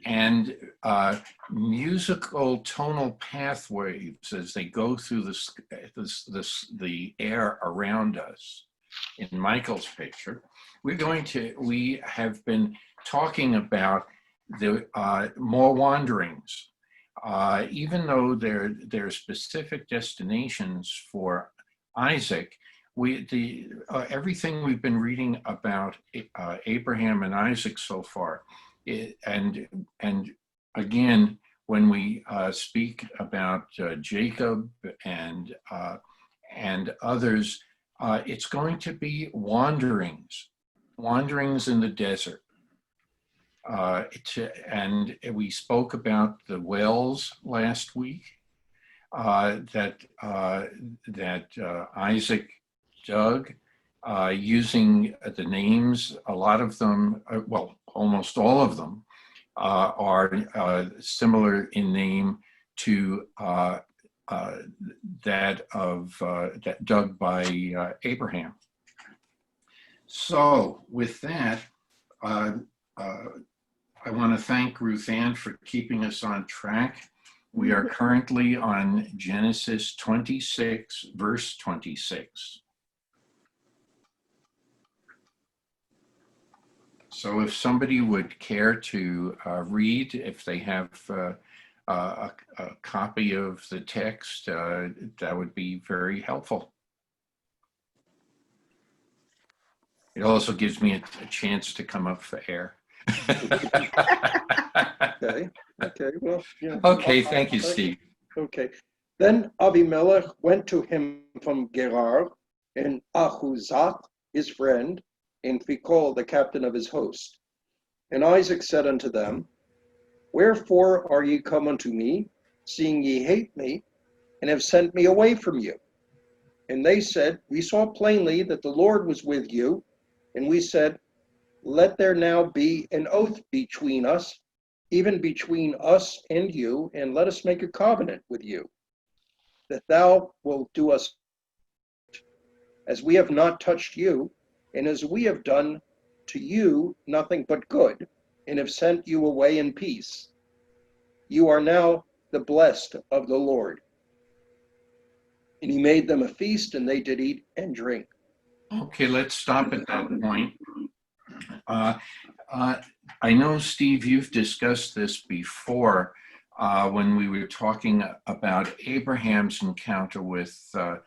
and musical tonal pathways as they go through the air around us. In Michael's picture, we have been talking about the more wanderings, even though there are specific destinations for Isaac. Everything we've been reading about Abraham and Isaac so far, and again, when we speak about Jacob and others, it's going to be wanderings in the desert. And we spoke about the wells last week that Isaac dug, using the names. A lot of them, well, almost all of them, are similar in name to that dug by Abraham. So with that, I want to thank Ruth Ann for keeping us on track. We are currently on Genesis 26, verse 26. So if somebody would care to read, if they have a copy of the text, that would be very helpful. It also gives me a chance to come up for air. Okay, well, yeah. Okay, thank you, Steve. Okay. Then Abimelech went to him from Gerar, and Ahuzath, his friend, and Phicol, the captain of his host. And Isaac said unto them, Wherefore are ye come unto me, seeing ye hate me, and have sent me away from you? And they said, We saw plainly that the Lord was with you. And we said, Let there now be an oath between us, even between us and you, and let us make a covenant with you, that thou wilt do us as we have not touched you, and as we have done to you nothing but good, and have sent you away in peace. You are now the blessed of the Lord. And he made them a feast, and they did eat and drink. Okay, let's stop at that point. I know, Steve, you've discussed this before when we were talking about Abraham's encounter with a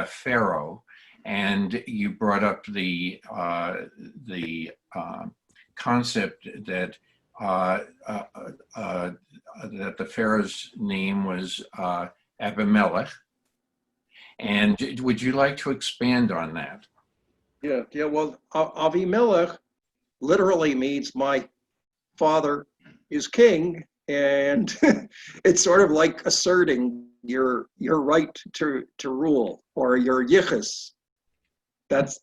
pharaoh, and you brought up the concept that that the pharaoh's name was Abimelech. And would you like to expand on that? Yeah. Well, Avimelech literally means my father is king, and it's sort of like asserting your right to rule, or your yichus. That's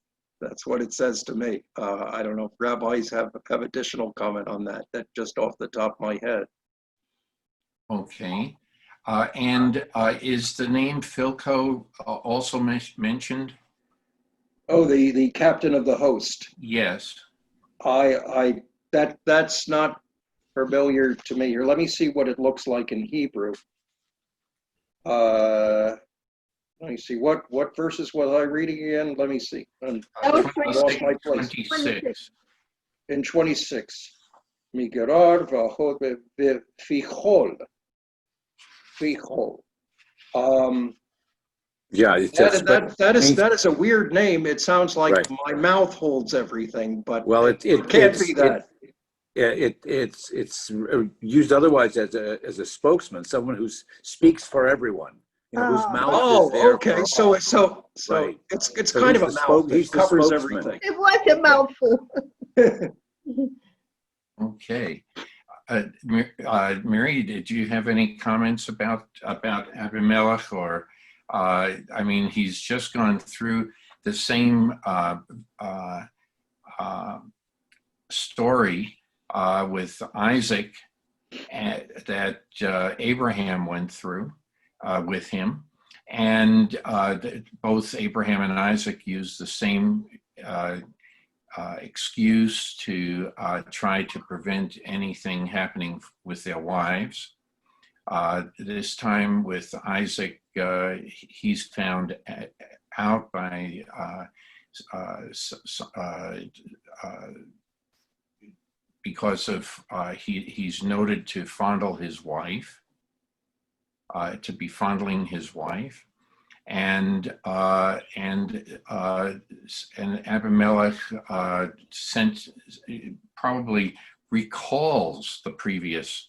what it says to me. I don't know if rabbis have additional comment on that. That just off the top of my head. Okay. And is the name Philco also mentioned? Oh, the captain of the host. Yes. That's not familiar to me. Here, let me see what it looks like in Hebrew. Let me see, what verses was I reading again? Let me see. I lost my place. 26. In 26. Migerar v'ahod v'fichol. Fichol. Yeah, that is a weird name. It sounds like right. My mouth holds everything, but well, it can't be that. It's used otherwise as a spokesman, someone who speaks for everyone. Whose mouth is there. Okay. So right. It's so kind of a mouth that covers everything. It was a mouthful. Okay. Mary, did you have any comments about Abimelech? Or, I mean, he's just gone through the same story with Isaac that Abraham went through with him. And both Abraham and Isaac used the same excuse to try to prevent anything happening with their wives. This time with Isaac, he's found out by because of he's noted to fondle his wife, to be fondling his wife, and Abimelech probably recalls the previous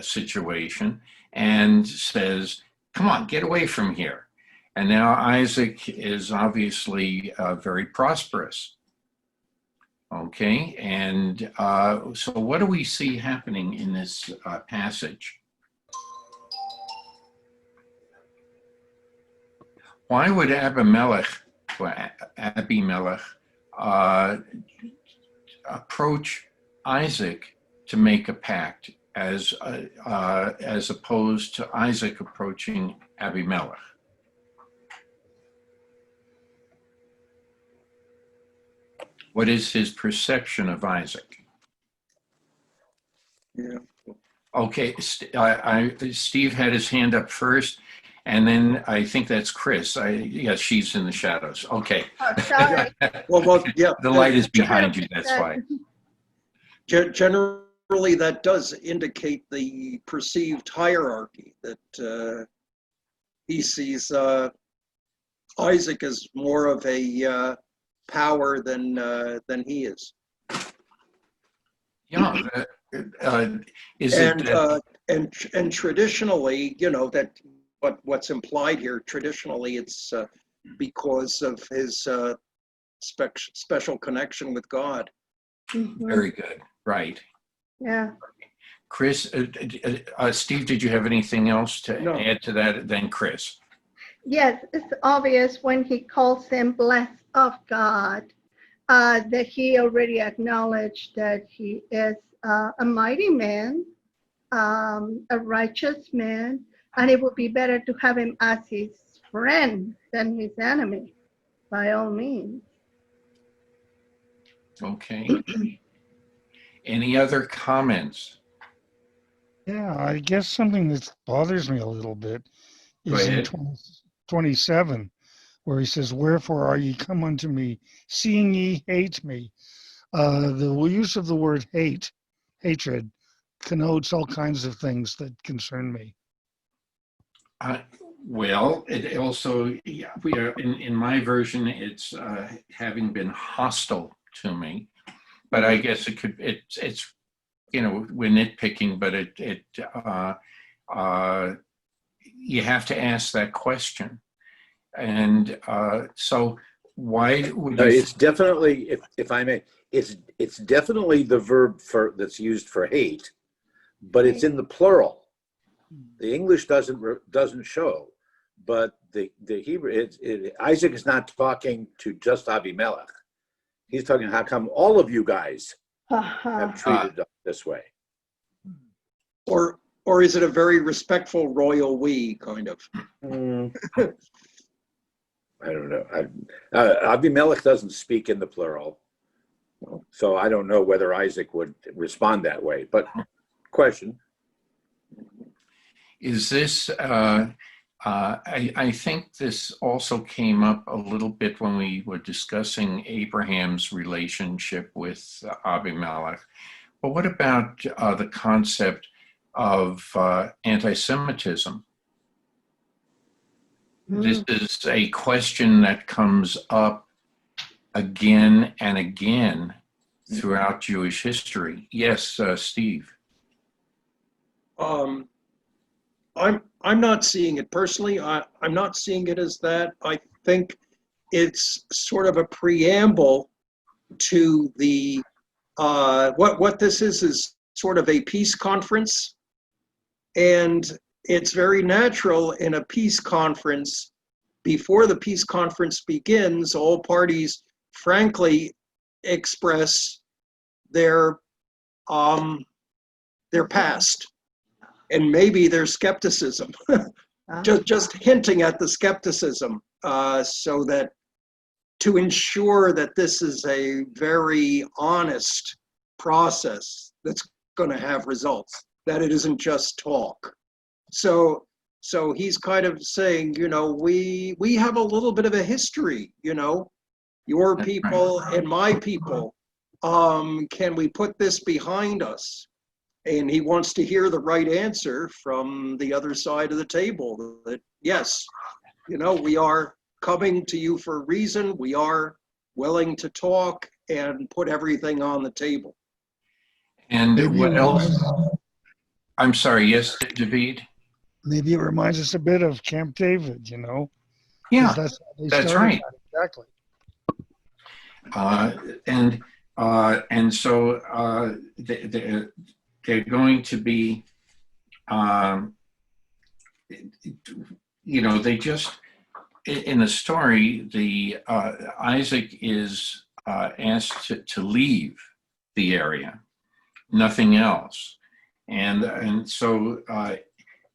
situation and says, "Come on, get away from here." And now Isaac is obviously very prosperous. Okay, and so what do we see happening in this passage? Why would Abimelech approach Isaac to make a pact as opposed to Isaac approaching Abimelech? What is his perception of Isaac? Yeah. Okay, Steve had his hand up first, and then I think that's Chris. Yeah, she's in the shadows. Okay. Oh, sorry. Well, yeah. The light is behind you, that's why. Generally, that does indicate the perceived hierarchy that he sees Isaac as more of a power than he is. Yeah. Is and it? and traditionally, that what's implied here. Traditionally, it's because of his special connection with God. Mhm. Very good. Right. Yeah. Chris, Steve, did you have anything else to No. add to that? Then Chris. Yes, it's obvious when he calls him blessed of God, that he already acknowledged that he is a mighty man, a righteous man, and it would be better to have him as his friend than his enemy, by all means. Okay. Any other comments? Yeah, I guess something that bothers me a little bit Go is in ahead. 27, where he says, "Wherefore are ye come unto me, seeing ye hate me?" The use of the word hatred, connotes all kinds of things that concern me. Well, it also, yeah, we are in my version. It's having been hostile to me, but I guess it's we're nitpicking, but you have to ask that question, and so why would you? It's definitely, if I may, it's definitely the verb that's used for hate, but it's in the plural. The English doesn't show, but the Hebrew, Isaac is not talking to just Abimelech. He's talking, how come all of you guys have treated us this way? Or is it a very respectful royal we kind of? I don't know. Abimelech doesn't speak in the plural, so I don't know whether Isaac would respond that way. But question. Is this, I think this also came up a little bit when we were discussing Abraham's relationship with Abimelech. But what about the concept of anti-Semitism? This is a question that comes up again and again throughout Jewish history. Yes, Steve. I'm not seeing it personally. I'm not seeing it as that. I think it's sort of a preamble to the what this is sort of a peace conference, and it's very natural in a peace conference. Before the peace conference begins, all parties frankly express their past and maybe their skepticism, just hinting at the skepticism, so that to ensure that this is a very honest process that's going to have results, that it isn't just talk. So he's kind of saying, we have a little bit of a history, your That's people and my people. Can we put this behind us? And he wants to hear the right answer from the other side of the table, that yes, we are coming to you for a reason. We are willing to talk and put everything on the table. And Maybe what it else? reminds, I'm sorry. Yes, David. maybe it reminds us a bit of Camp David, because Yeah, that's how they that's started right. that, exactly. And so they're going to be, they just, in the story, Isaac is asked to leave the area, nothing else. And so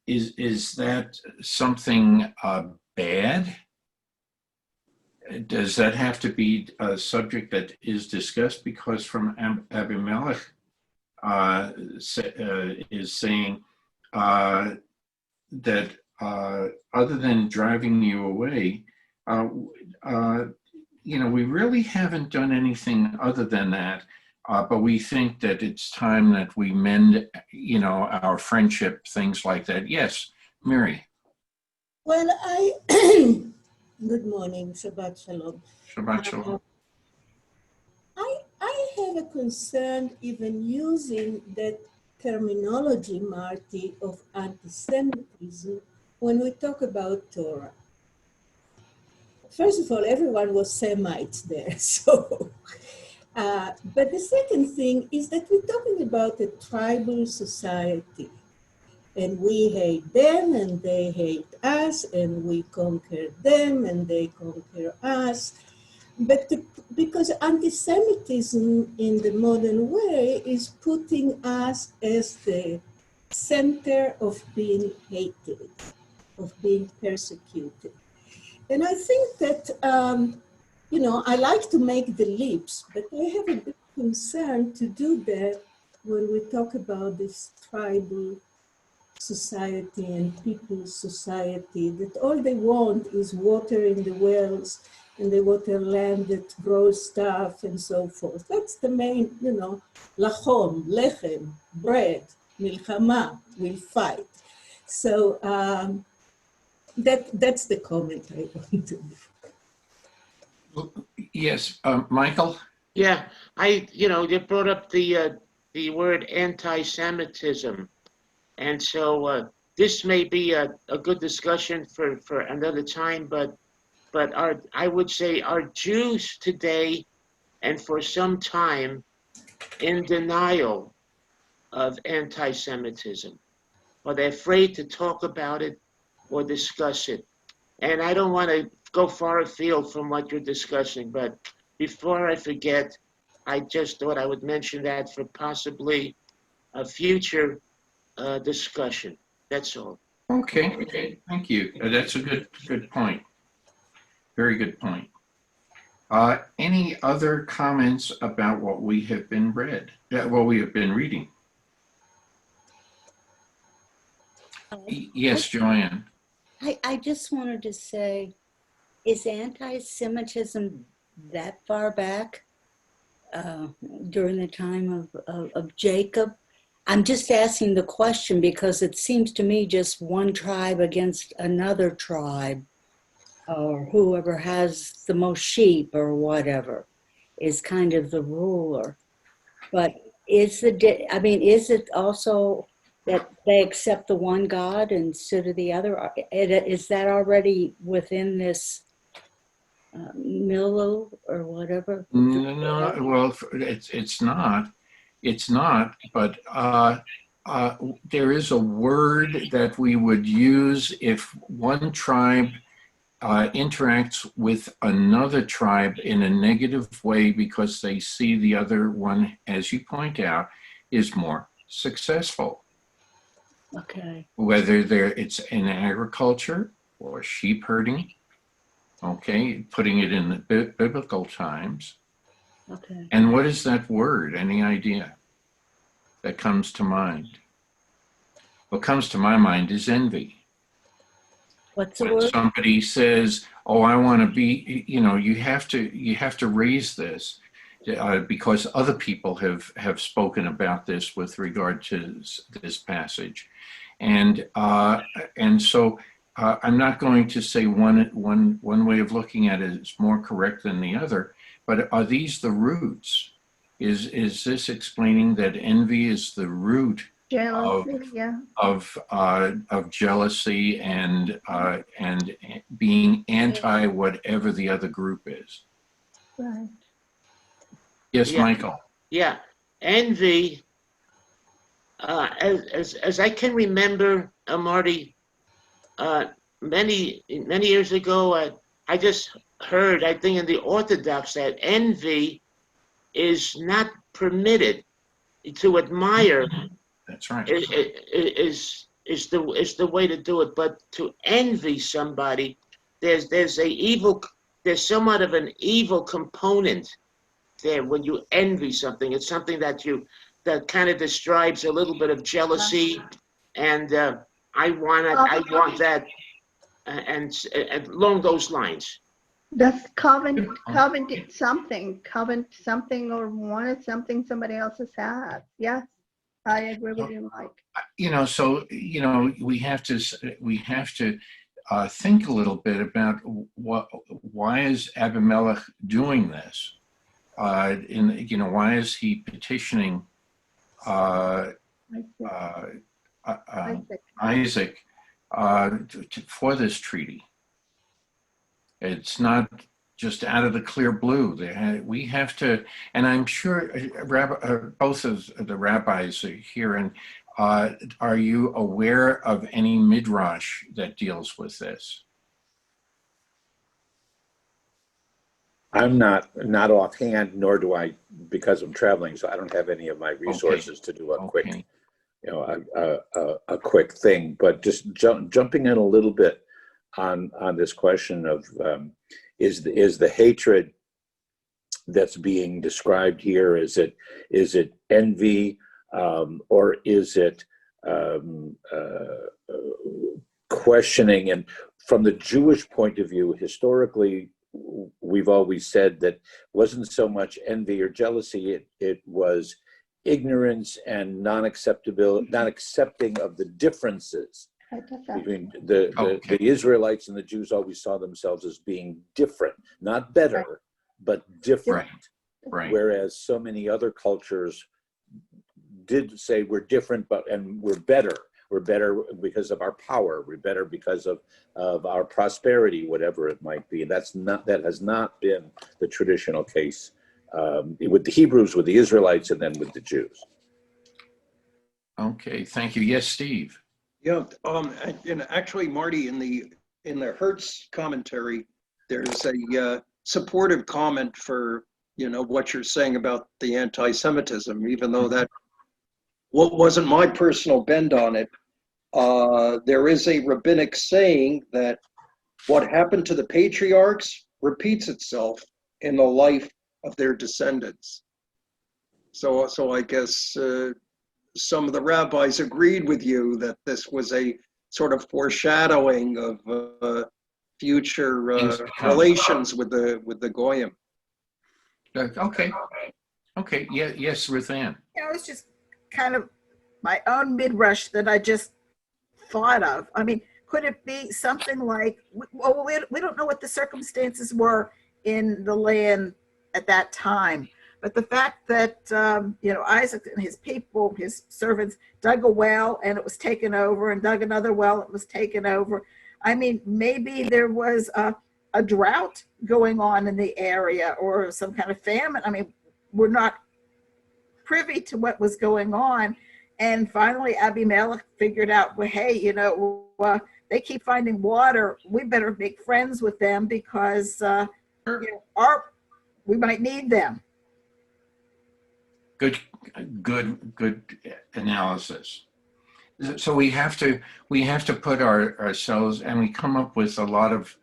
is that something bad? Does that have to be a subject that is discussed? Because from Abimelech is saying that other than driving you away, we really haven't done anything other than that. But we think that it's time that we mend, our friendship, things like that. Yes, Mary. Well, good morning, Shabbat Shalom. Shabbat Shalom. I have a concern even using that terminology, Marty, of anti-Semitism when we talk about Torah. First of all, everyone was Semites there, so. But the second thing is that we're talking about a tribal society. And we hate them and they hate us, and we conquer them and they conquer us. But because anti-Semitism in the modern way is putting us as the center of being hated, of being persecuted. And I think that, I like to make the leaps, but I have a big concern to do that when we talk about this tribal society and people's society, that all they want is water in the wells and they want a land that grows stuff and so forth. That's the main, lachom, lechem, bread, milchama, we'll fight. So that's the comment I want to make. Yes, Michael? Yeah, you brought up the word anti-Semitism. And so this may be a good discussion for another time, but I would say are Jews today and for some time in denial of anti-Semitism? Are they afraid to talk about it or discuss it? And I don't want to go far afield from what you're discussing, but before I forget, I just thought I would mention that for possibly a future discussion. That's all. Okay, thank you. That's a good point. Very good point. Any other comments about what we have been what we have been reading? Yes, Joanne. I just wanted to say, is anti-Semitism that far back during the time of Jacob? I'm just asking the question because it seems to me just one tribe against another tribe, or whoever has the most sheep or whatever is kind of the ruler. But is it also that they accept the one God instead of the other? Is that already within this Millel or whatever? No, well, it's not. It's not, but there is a word that we would use if one tribe interacts with another tribe in a negative way because they see the other one, as you point out, is more successful. Okay. Whether it's in agriculture or sheep herding Okay, putting it in the biblical times. Okay. And what is that word? Any idea that comes to mind? What comes to my mind is envy. What's the When word? somebody says, "Oh, I want to be," you have to raise this because other people have spoken about this with regard to this passage, and so I'm not going to say one way of looking at it is more correct than the other, but are these the roots? Is this explaining that envy is the root Jealousy, yeah. of jealousy and being anti whatever the other group is? Right. Yes, Yeah, Michael. yeah. Envy, as I can remember, Marty, many years ago, I just heard, I think in the Orthodox, that envy is not permitted. To admire That's right. is the way to do it, but to envy somebody, there's somewhat of an evil component there when you envy something. It's something that kind of describes a little bit of jealousy, and I want that, and along those lines. Does covet something or wanted something somebody else has had. Yes, I agree with you, Mike. So we have to think a little bit about why is Abimelech doing this? Why is he petitioning Isaac for this treaty? It's not just out of the clear blue. We have to, and I'm sure both of the rabbis are here. And are you aware of any midrash that deals with this? I'm not offhand, nor do I, because I'm traveling, so I don't have any of my resources to do a quick, a quick thing. But just jumping in a little bit on this question of is the hatred that's being described here, is it envy, or is it questioning? And from the Jewish point of view, historically, we've always said that wasn't so much envy or jealousy, it was ignorance and not accepting of the differences between the Israelites and the Jews. Always saw themselves as being different, not better, but different. Right. Whereas so many other cultures did say we're different, and we're better. We're better because of our power. We're better because of our prosperity, whatever it might be. And that has not been the traditional case with the Hebrews, with the Israelites, and then with the Jews. Okay, thank you. Yes, Steve. Yeah, and actually, Marty, in the Hertz commentary, there's a supportive comment for what you're saying about the anti-Semitism, even though that wasn't my personal bend on it. There is a rabbinic saying that what happened to the patriarchs repeats itself in the life of their descendants. So I guess some of the rabbis agreed with you that this was a sort of foreshadowing of future relations with the Goyim. Okay. Yeah. Yes, Ruth Ann. It's just kind of my own midrash that I just thought of. I mean, could it be something like, well, we don't know what the circumstances were in the land at that time, but the fact that, Isaac and his people, his servants, dug a well and it was taken over, and dug another well, it was taken over. I mean, maybe there was a drought going on in the area, or some kind of famine. I mean, we're not privy to what was going on. And finally, Abimelech figured out, well, hey, they keep finding water. We better make friends with them because we might need them. Good analysis. So we have to put ourselves, and we come up with a lot of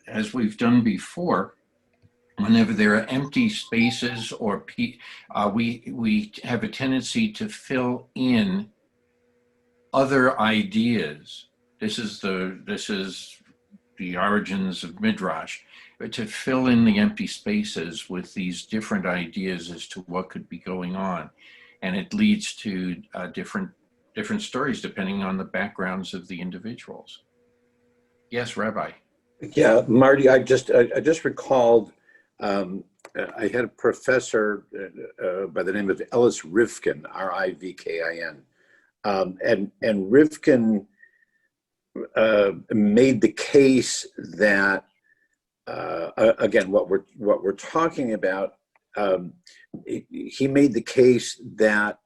as we've done before, whenever there are empty spaces or we have a tendency to fill in other ideas. This is the origins of Midrash, but to fill in the empty spaces with these different ideas as to what could be going on, and it leads to different stories depending on the backgrounds of the individuals. Yes, Rabbi. Yeah, Marty, I just recalled I had a professor by the name of Ellis Rivkin, Rivkin, and Rivkin made the case that again, what we're talking about, he made the case that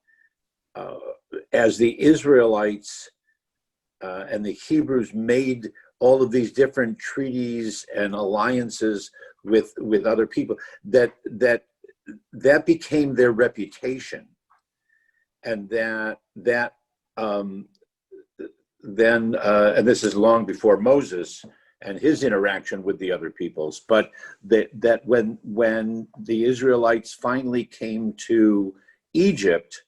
as the Israelites and the Hebrews made all of these different treaties and alliances with other people, that became their reputation, and then and this is long before Moses and his interaction with the other peoples, but that when the Israelites finally came to Egypt,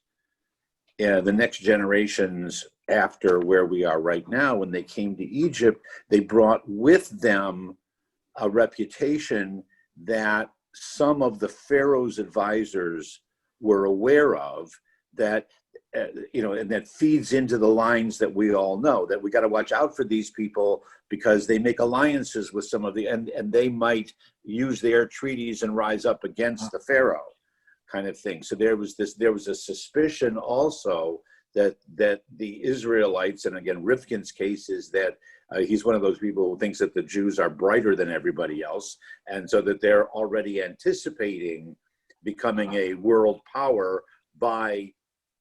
the next generations after where we are right now, when they came to Egypt, they brought with them a reputation that some of the Pharaoh's advisors were aware of, that and that feeds into the lines that we all know, that we got to watch out for these people because they make alliances with some of the, and they might use their treaties and rise up against the Pharaoh kind of thing. So there was a suspicion also that the Israelites, and again, Rifkin's case is that he's one of those people who thinks that the Jews are brighter than everybody else, and so that they're already anticipating becoming a world power by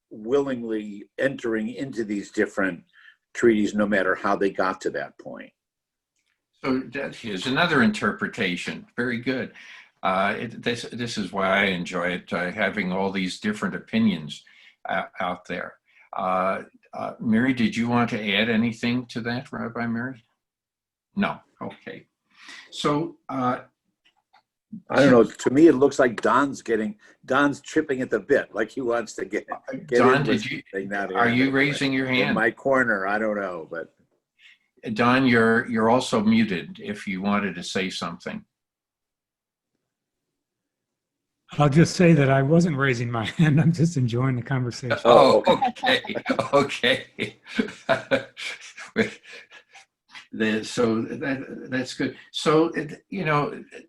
willingly entering into these different treaties, no matter how they got to that point. So here's another interpretation. Very good. This is why I enjoy it, having all these different opinions out there. Mary, did you want to add anything to that, Rabbi Mary? No. Okay. So I don't know. To me, it looks like Don's chipping at the bit, like he wants to get Don, in. Are you raising your hand? In my corner, I don't know, but Don, you're also muted if you wanted to say something. I'll just say that I wasn't raising my hand. I'm just enjoying the conversation. Oh, okay. So that's good. So,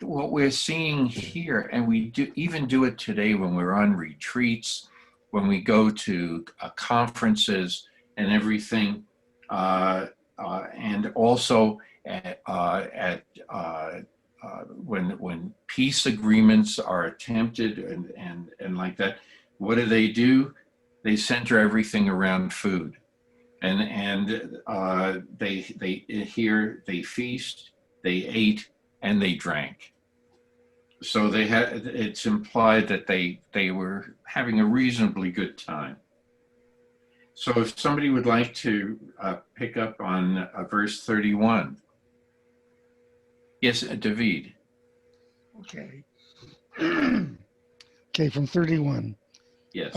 what we're seeing here, and we even do it today when we're on retreats, when we go to conferences and everything, and also when peace agreements are attempted and like that, what do? They center everything around food, and they feast, they ate, and they drank. So it's implied that they were having a reasonably good time. So if somebody would like to pick up on verse 31. Yes, David. Okay. Okay, from 31. Yes.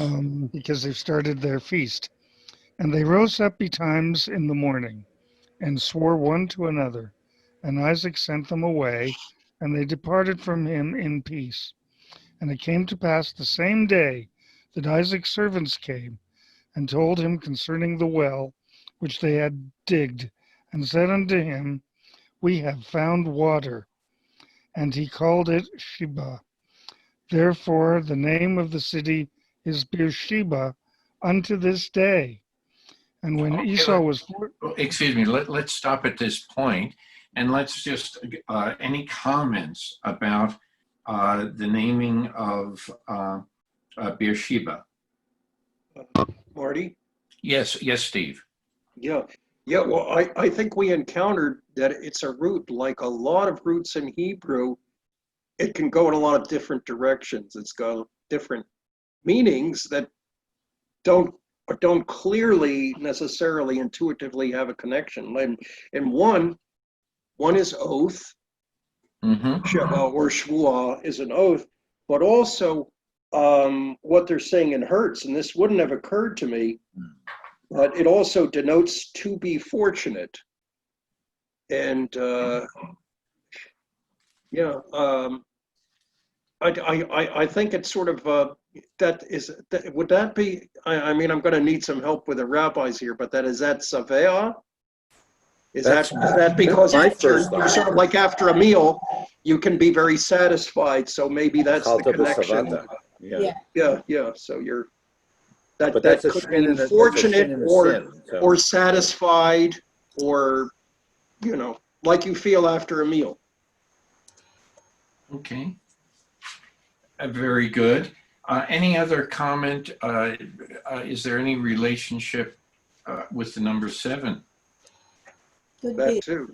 Because they've started their feast. And they rose up betimes in the morning and swore one to another. And Isaac sent them away, and they departed from him in peace. And it came to pass the same day that Isaac's servants came and told him concerning the well which they had digged, and said unto him, We have found water. And he called it Sheba. Therefore the name of the city is Beersheba unto this day. And when Esau was... Excuse me, let's stop at this point, and let's just, any comments about the naming of Beersheba? Marty? Yes, Steve. Yeah. Well, I think we encountered that it's a root, like a lot of roots in Hebrew. It can go in a lot of different directions. It's got different meanings that don't clearly necessarily intuitively have a connection. And one is oath, Mm-hmm. Sheva or Shvuah is an oath, but also what they're saying in Hertz, and this wouldn't have occurred to me, but it also denotes to be fortunate. And yeah, I think it's sort of would that be? I mean, I'm going to need some help with the rabbis here, but is that savea? Is that because my you're first sort thought. of like after a meal, you can be very satisfied. So maybe that's the Chalta connection. b'savata. Yeah. Yeah. So But that that's a could shin mean and that's a fortunate shin and a sin. So. or satisfied or like you feel after a meal. Okay. Very good. Any other comment? Is there any relationship with the number 7? Could That be. too.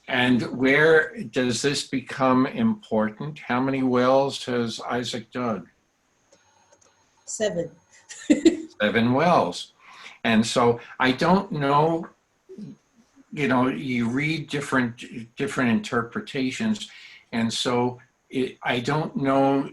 And where does this become important? How many wells has Isaac dug? 7. 7 wells. And so I don't know, you read different interpretations. And so I don't know,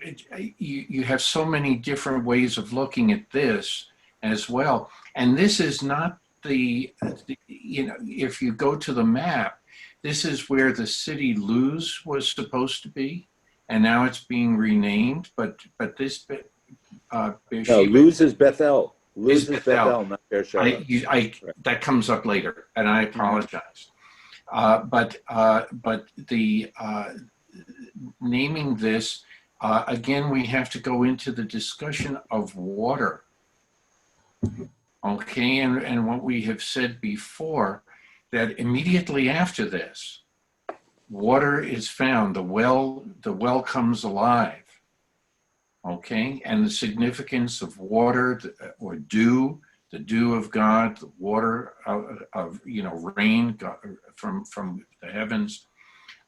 you have so many different ways of looking at this as well. And this is not if you go to the map, this is where the city Luz was supposed to be. And now it's being renamed, but this No, Beersheba Luz is Bethel. Luz is is Bethel. Bethel, not Beersheba. That comes up later, and I apologize. But the naming this, again, we have to go into the discussion of water. Okay, and what we have said before, that immediately after this, water is found, the well comes alive. Okay, and the significance of water or dew, the dew of God, the water of rain from the heavens.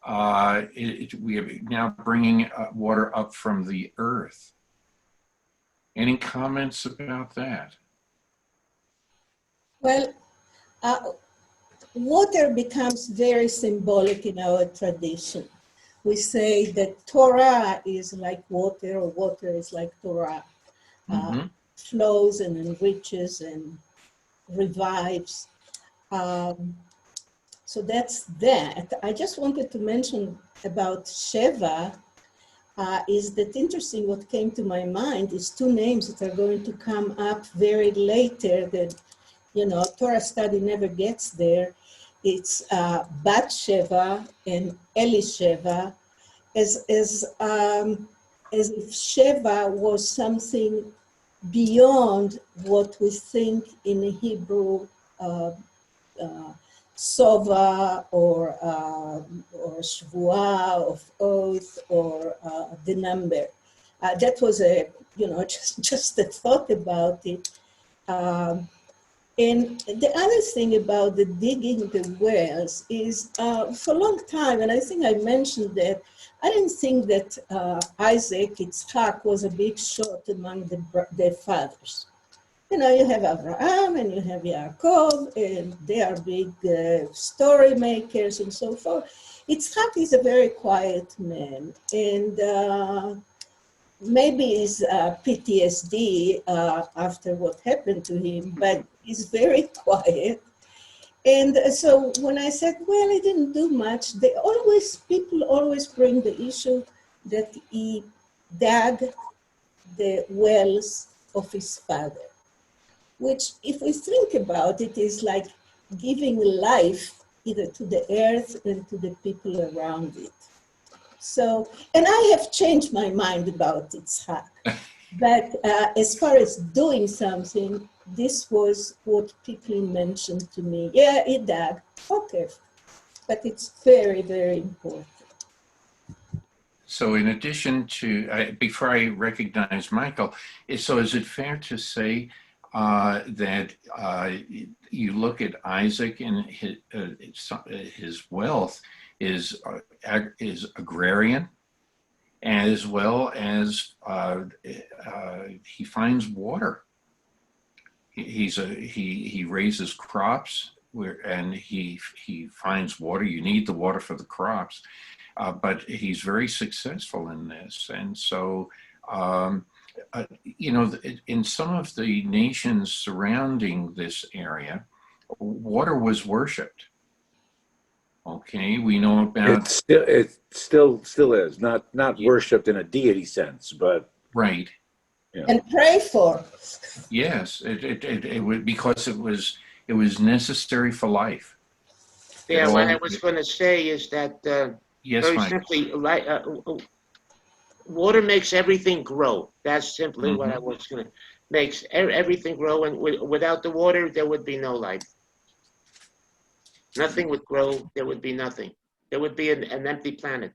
We are now bringing water up from the earth. Any comments about that? Well, water becomes very symbolic in our tradition. We say that Torah is like water, or water is like Torah. Flows and enriches and revives. So that's that. I just wanted to mention about Sheva. Is that interesting? What came to my mind is 2 names that are going to come up very later that, Torah study never gets there. It's Bat Sheva and Elisheva, as if Sheva was something beyond what we think in Hebrew Sova or Shvuah of oath or the number. That was just a thought about it. And the other thing about the digging the wells is for a long time, and I think I mentioned that, I didn't think that Isaac, Yitzhak, was a big shot among their fathers. You have Abraham and you have Yaakov, and they are big story makers and so forth. Yitzhak is a very quiet man, and maybe it's PTSD after what happened to him, but he's very quiet. And so when I said, well, he didn't do much, people always bring the issue that he dug the wells of his father, which, if we think about it, is like giving life either to the earth and to the people around it. So, and I have changed my mind about Yitzhak. But as far as doing something, this was what people mentioned to me. Yeah, he dug. Okay. But it's very, very important. So in addition to, before I recognize Michael, is it fair to say that you look at Isaac and his wealth is agrarian, as well as he finds water. He raises crops and he finds water. You need the water for the crops, but he's very successful in this. And so, in some of the nations surrounding this area, water was worshipped. Okay, we know about It still is not worshipped in a deity sense, but right. And pray for. Yes, it would, because it was necessary for life. Yeah, what I was going to say is that Yes, very Mike. simply, water makes everything grow. That's simply what I was going to makes everything grow, and without the water, there would be no life. Nothing would grow. There would be nothing. There would be an empty planet.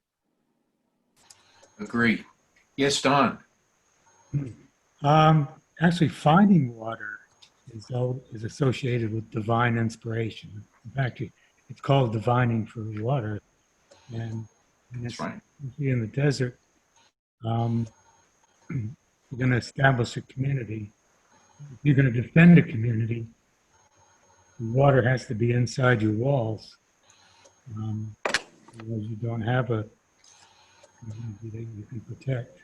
Agree. Yes, Don. Actually, finding water is associated with divine inspiration. In fact, it's called divining for water, and That's it's right. usually in the desert. You're going to establish a community. If you're going to defend a community, the water has to be inside your walls. Otherwise you don't have a community that you can protect.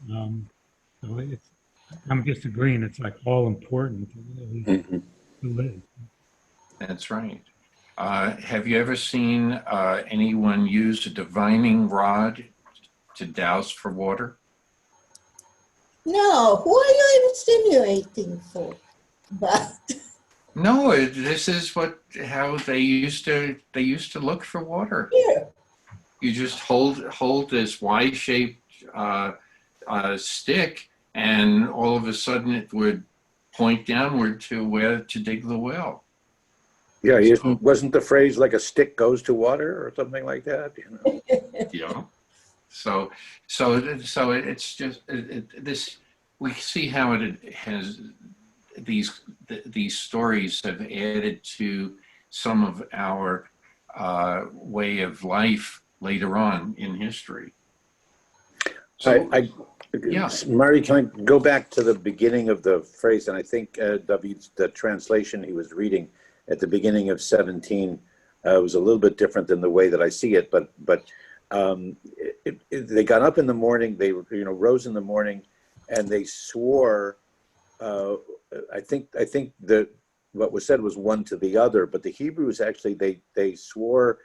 So I'm just agreeing, it's like all important to really live. That's right. Have you ever seen anyone use a divining rod to douse for water? No, who are you insinuating for? But No, this is how they used to look for water. here, You just hold this Y-shaped stick, and all of a sudden it would point downward to where to dig the well. yeah, wasn't the phrase like a stick goes to water or something like that? Yeah. So it's just this. We see how it has these stories have added to some of our way of life later on in history. So, yeah. Murray, can I go back to the beginning of the phrase? And I think the translation he was reading at the beginning of 17 was a little bit different than the way that I see it. But they got up in the morning. They rose in the morning, and they swore. I think that what was said was one to the other, but the Hebrews actually they swore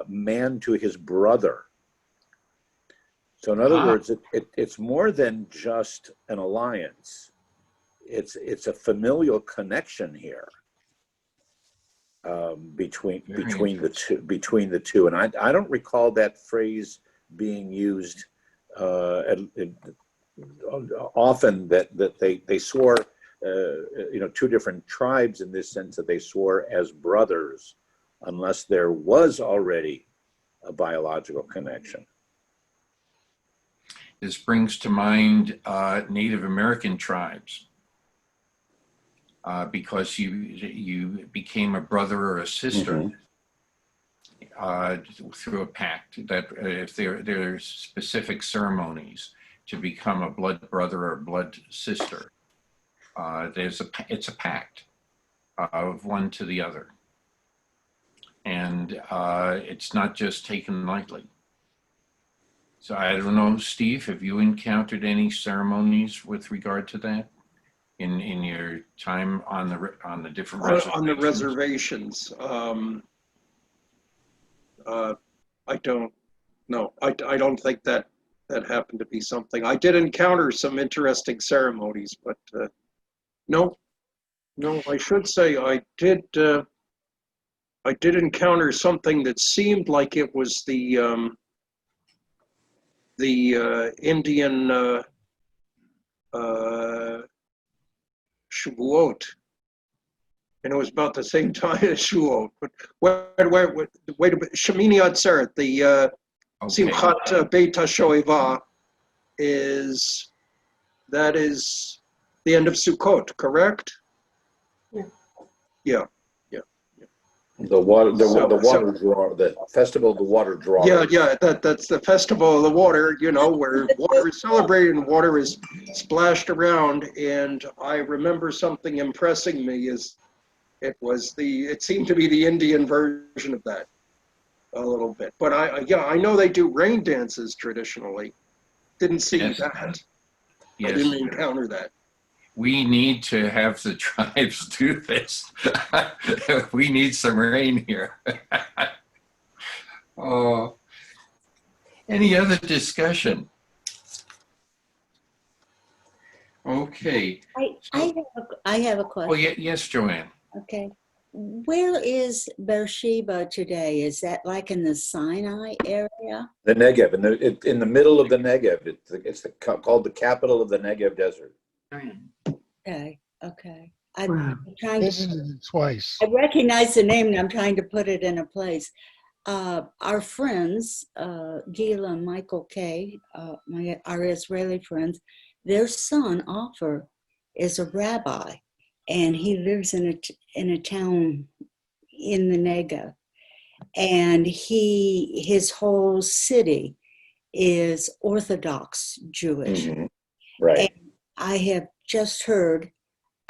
man to his brother. So in other words, it's more than just an alliance. It's a familial connection here between the two. And I don't recall that phrase being used often, that they swore two different tribes in this sense, that they swore as brothers, unless there was already a biological connection. This brings to mind Native American tribes, because you became a brother or a sister through a pact. That if there are specific ceremonies to become a blood brother or blood sister, it's a pact of one to the other, and it's not just taken lightly. So I don't know, Steve, have you encountered any ceremonies with regard to that in your time on the different reservations? On the reservations, I don't know. I don't think that happened to be something. I did encounter some interesting ceremonies, but no, I should say I did encounter something that seemed like it was the Indian Shavuot, and it was about the same time as Shavuot. But wait a bit, Shemini Atzeret, the Simchat Beit HaShoeva, is the end of Sukkot, correct? Yeah. The festival of the water draw. Yeah, that's the festival of the water, where water is celebrated and water is splashed around. And I remember something impressing me is It seemed to be the Indian version of that a little bit. But I know they do rain dances traditionally. Didn't see Yes. that. I Yes. didn't encounter that. We need to have the tribes do this. We need some rain here. Oh, any other discussion? Okay. I have a Oh, question. yes, Joanne. Okay. Where is Beersheba today? Is that like in the Sinai area? The Negev, in the middle of the Negev. It's called the capital of the Negev Desert. Okay. Okay. I'm trying to. Visited it twice. I recognize the name and I'm trying to put it in a place. Our friends, Gila and Michael Kay, our Israeli friends, their son, Ofer, is a rabbi, and he lives in a town in the Negev. And his whole city is Orthodox Jewish. Mm-hmm. Right. And I have just heard,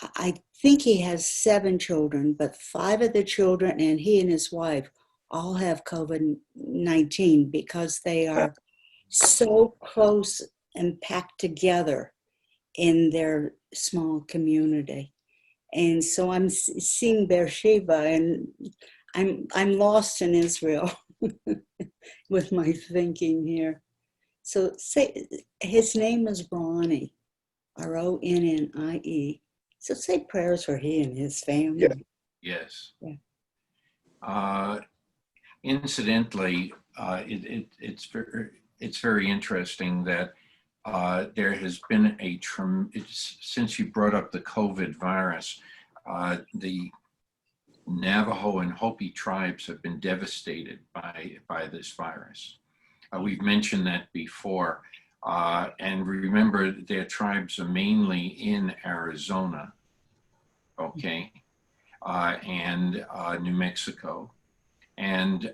I think he has 7 children, but 5 of the children and he and his wife all have COVID-19 because they are so close and packed together in their small community. And so I'm seeing Beersheba and I'm lost in Israel with my thinking here. So say his name is Ronnie, Ronnie. So say prayers for he and his family. Yes. Yeah. Incidentally, it's very interesting that there has been since you brought up the COVID virus, the Navajo and Hopi tribes have been devastated by this virus. We've mentioned that before. And remember, their tribes are mainly in Arizona, okay, and New Mexico. And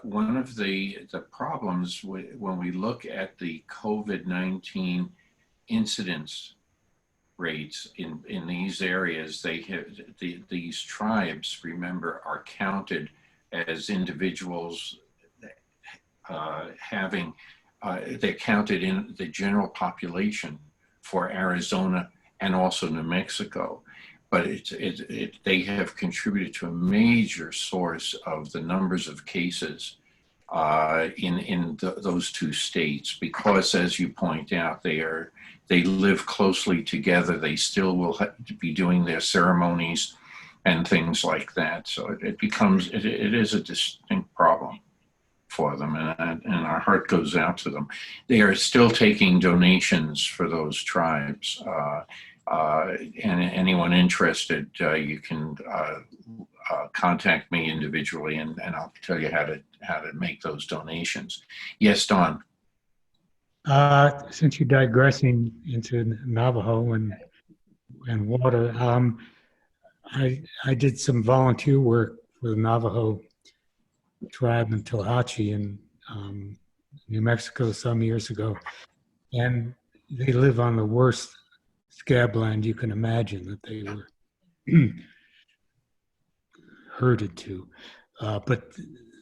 one of the problems when we look at the COVID-19 incidence rates in these areas, these tribes, remember, are counted as individuals they're counted in the general population for Arizona and also New Mexico. But they have contributed to a major source of the numbers of cases in those 2 states, because, as you point out, they live closely together. They still will be doing their ceremonies and things like that. So it is a distinct problem for them, and our heart goes out to them. They are still taking donations for those tribes. And anyone interested, you can contact me individually, and I'll tell you how to make those donations. Yes, Don. Since you're digressing into Navajo and water, I did some volunteer work for the Navajo tribe in Tohatchi in New Mexico some years ago, and they live on the worst scabland you can imagine that they were herded to. But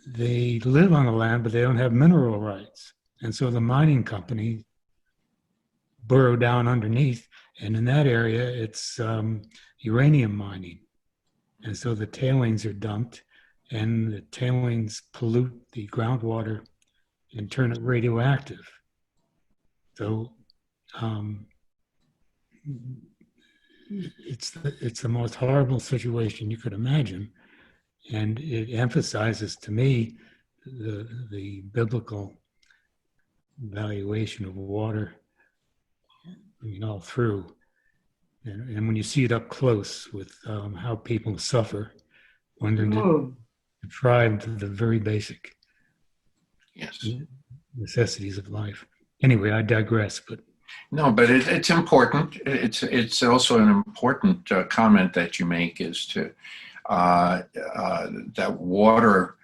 they live on the land, but they don't have mineral rights. And so the mining company burrow down underneath, and in that area, it's uranium mining. And so the tailings are dumped, and the tailings pollute the groundwater and turn it radioactive. So it's the most horrible situation you could imagine, and it emphasizes to me the biblical valuation of water. I mean, all through, and when you see it up close with how people suffer when they're deprived of the very basic necessities of life. Anyway, I digress, but. No, but it's important. It's also an important comment that you make is to that water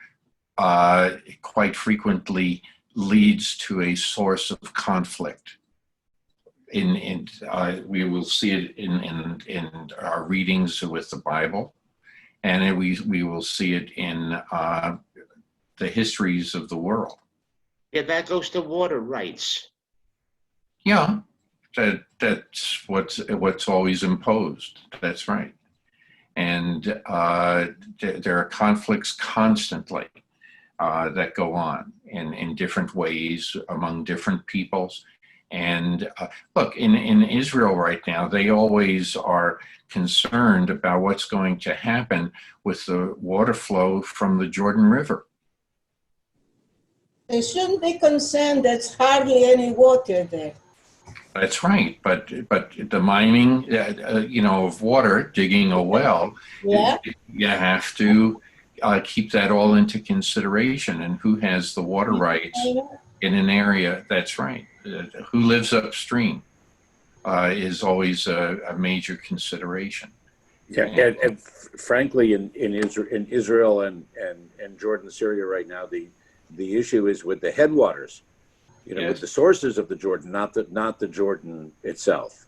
quite frequently leads to a source of conflict. We will see it in our readings with the Bible, and we will see it in the histories of the world. Yeah, that goes to water rights. Yeah, that's what's always imposed. That's right. And there are conflicts constantly that go on in different ways among different peoples. And look, in Israel right now, they always are concerned about what's going to happen with the water flow from the Jordan River. They shouldn't be concerned. There's hardly any water there. That's right, but the mining, of water, digging a well, Yeah. you have to keep that all into consideration. And who has the water rights in an area? That's right. Who lives upstream is always a major consideration. Yeah, and frankly, in Israel and Jordan, Syria right now, the issue is with the headwaters, Yes. with the sources of the Jordan, not the Jordan itself.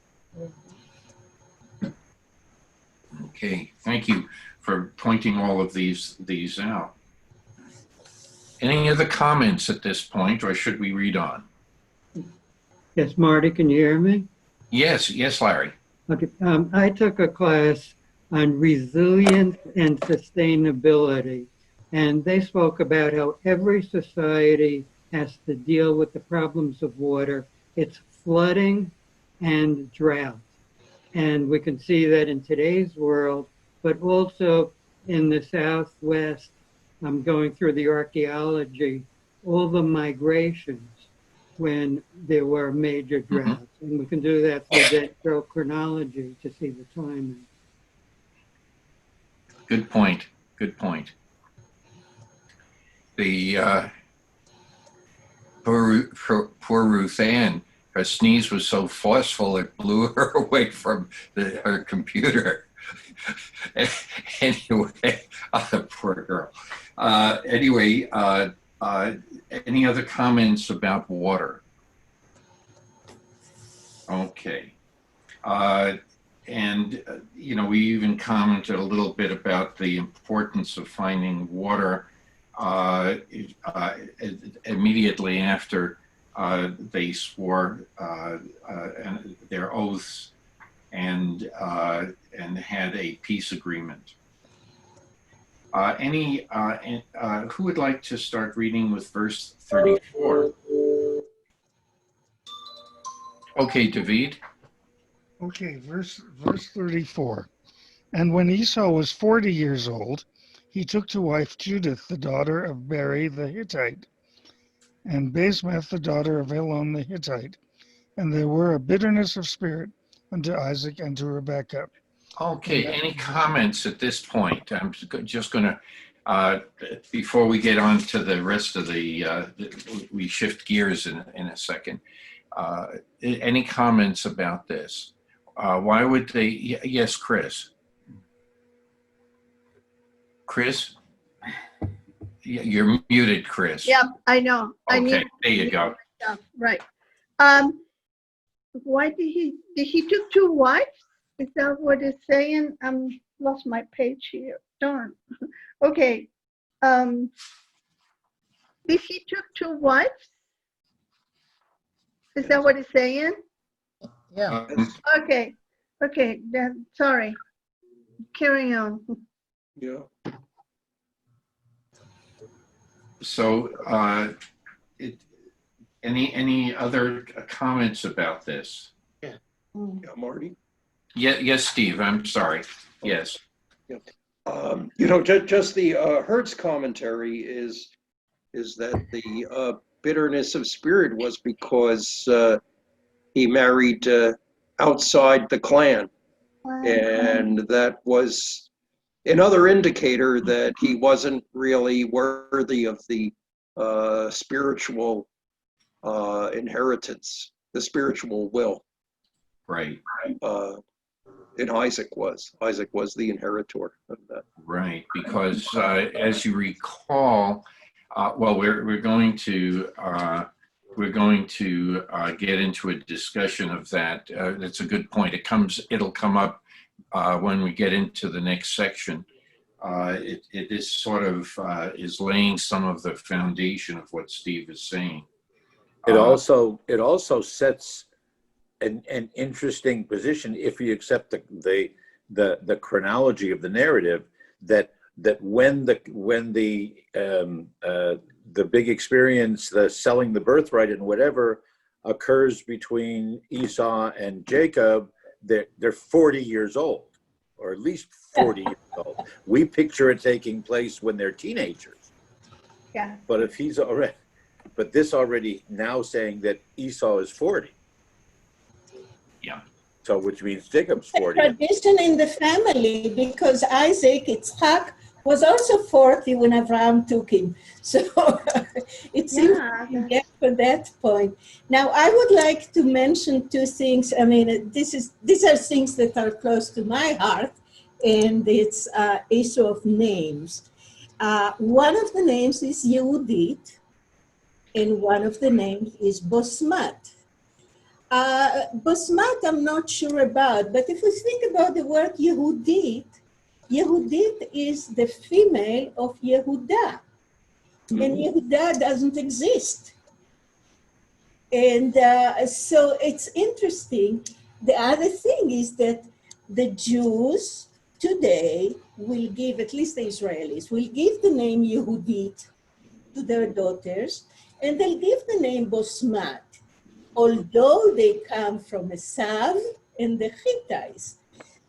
Okay, thank you for pointing all of these out. Any other comments at this point, or should we read on? Yes, Marty, can you hear me? Yes, Larry. Okay, I took a class on resilience and sustainability, and they spoke about how every society has to deal with the problems of water. It's flooding and drought. And we can see that in today's world, but also in the Southwest. I'm going through the archaeology, all the migrations when there were major droughts. And we can do that through dendrochronology to see the timing. Good point. The poor Ruth Ann, her sneeze was so forceful it blew her away from her computer. Anyway, poor girl. Anyway, any other comments about water? Okay. We even commented a little bit about the importance of finding water immediately after they swore their oaths and had a peace agreement. Who would like to start reading with verse 34? Okay, David. Okay, verse 34. And when Esau was 40 years old, he took to wife Judith, the daughter of Beri the Hittite, and Basemath, the daughter of Elon the Hittite. And there were a bitterness of spirit unto Isaac and to Rebekah. Okay, any comments at this point? I'm just going to, before we get on to the rest of we shift gears in a second. Any comments about this? Why would they? Yes, Chris. Chris? You're muted, Chris. Yep, I know. Okay, there you go. Right. Why did he took two wives? Is that what it's saying? Lost my page here. Darn. Okay. Did he took two wives? Is that what it's saying? Yeah. Okay. Then sorry. Carry on. Yeah. So, any other comments about this? Yeah, Marty. Yes, Steve. I'm sorry. Yes. Yeah. Just the Hertz commentary is that the bitterness of spirit was because he married outside the clan, and that was another indicator that he wasn't really worthy of the spiritual inheritance, the spiritual will. Right. And Isaac was the inheritor of that. Right, because as you recall, we're going to get into a discussion of that. That's a good point. It'll come up when we get into the next section it is sort of is laying some of the foundation of what Steve is saying. It also sets an interesting position if you accept the chronology of the narrative, that when the big experience, the selling the birthright and whatever, occurs between Esau and Jacob, they're 40 years old, or at least 40 years old. We picture it taking place when they're teenagers. Yeah. But if he's already, but this already now saying that Esau is 40. Yeah. So which means Jacob's 40. Tradition in the family, because Isaac, Yitzhak, was also 40 when Abraham took him. So it seems to get for that point. Now, I would like to mention two things. I mean, these are things that are close to my heart, and it's issue of names. One of the names is Yehudit, and one of the names is Bosmat. Bosmat, I'm not sure about, but if we think about the word Yehudit, Yehudit is the female of Yehuda, and Yehuda doesn't exist. And so it's interesting. The other thing is that the Jews today will give, at least the Israelis, will give the name Yehudit to their daughters, and they'll give the name Bosmat, although they come from Esav and the Hittites.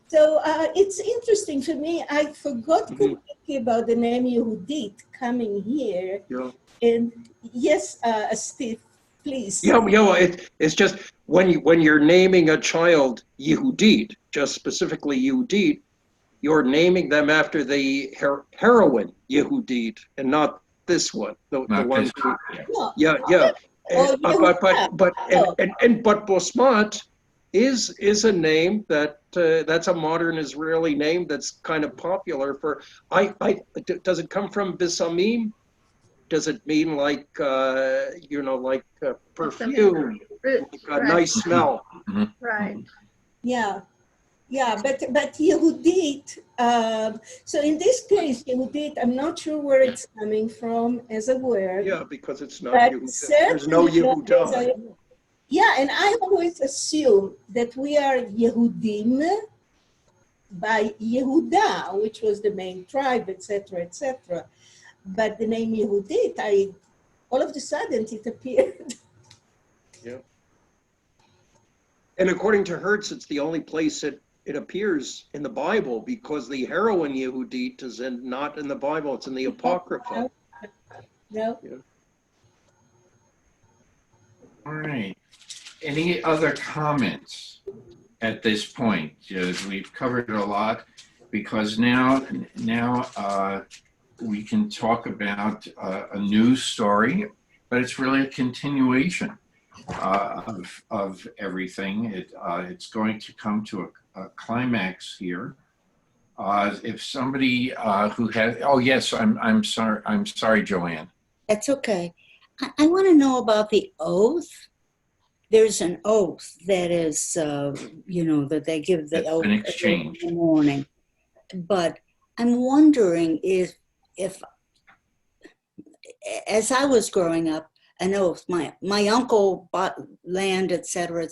So it's interesting for me. I forgot completely about the name Yehudit coming here. Yeah. And yes, Steve, please. It's just when you're naming a child Yehudit, just specifically Yehudit, you're naming them after the heroine Yehudit, and not this one, the one. No. Yeah. Oh, But Bosmat is a name that's a modern Israeli name that's kind of popular for. Does it come from Bisamim? Does it mean like perfume, like a nice smell? Right. Yeah, but Yehudit, so in this case, Yehudit, I'm not sure where it's coming from as a word. Yeah, because it's not But Yehuda. There's no Yehuda. Yeah, and I always assume that we are Yehudim by Yehuda, which was the main tribe, etc., etc. But the name Yehudit, all of a sudden it appeared. Yeah. And according to Hertz, it's the only place it appears in the Bible, because the heroine Yehudit is not in the Bible, it's in the Apocrypha. No. Yeah. All right. Any other comments at this point? We've covered a lot, because now we can talk about a news story, but it's really a continuation of everything. It's going to come to a climax here. If somebody who has, oh yes, I'm sorry, Joanne. That's okay. I want to know about the oath. There's an oath that is, that they give the oath an exchange in the morning. But I'm wondering if, as I was growing up, an oath, my uncle bought land, et cetera,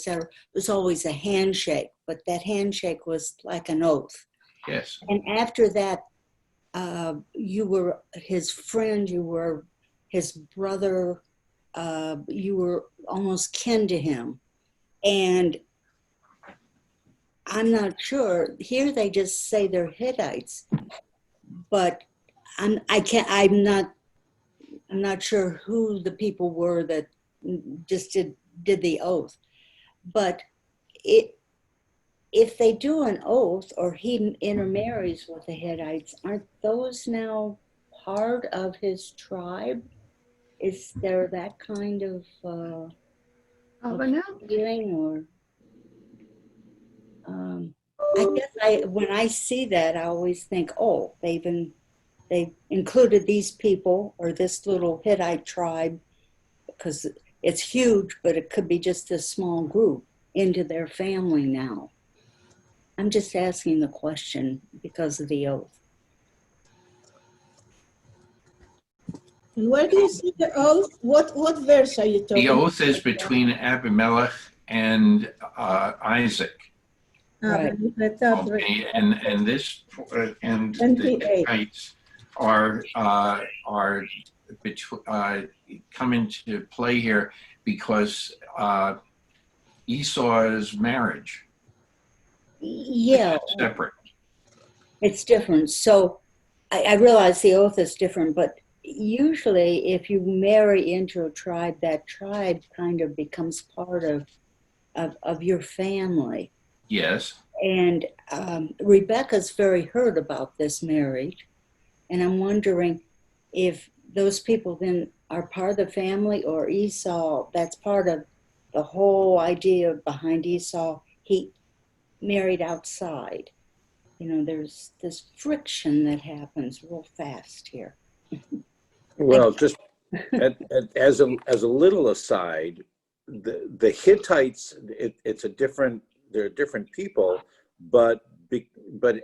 was always a handshake, but that handshake was like an oath. Yes. And after that, you were his friend, you were his brother, you were almost kin to him. And I'm not sure, here they just say they're Hittites, but I'm not sure who the people were that just did the oath. But if they do an oath, or he intermarries with the Hittites, aren't those now part of his tribe? Is there that kind of feeling, or I guess when I see that, I always think, oh, they included these people or this little Hittite tribe, because it's huge, but it could be just a small group, into their family now. I'm just asking the question because of the oath. And where do you see the oath? What verse are you talking The about? oath is between Abimelech and Isaac. Right. Okay, and this and the 28. Hittites are come into play here because Esau's marriage Yeah, is separate. it's different. So I realize the oath is different, but usually if you marry into a tribe, that tribe kind of becomes part of your family. Yes. And Rebecca's very hurt about this marriage. And I'm wondering if those people then are part of the family, or Esau, that's part of the whole idea behind Esau. He married outside. You know, there's this friction that happens real fast here. Well, just as a little aside, the Hittites, it's a different, they're different people, but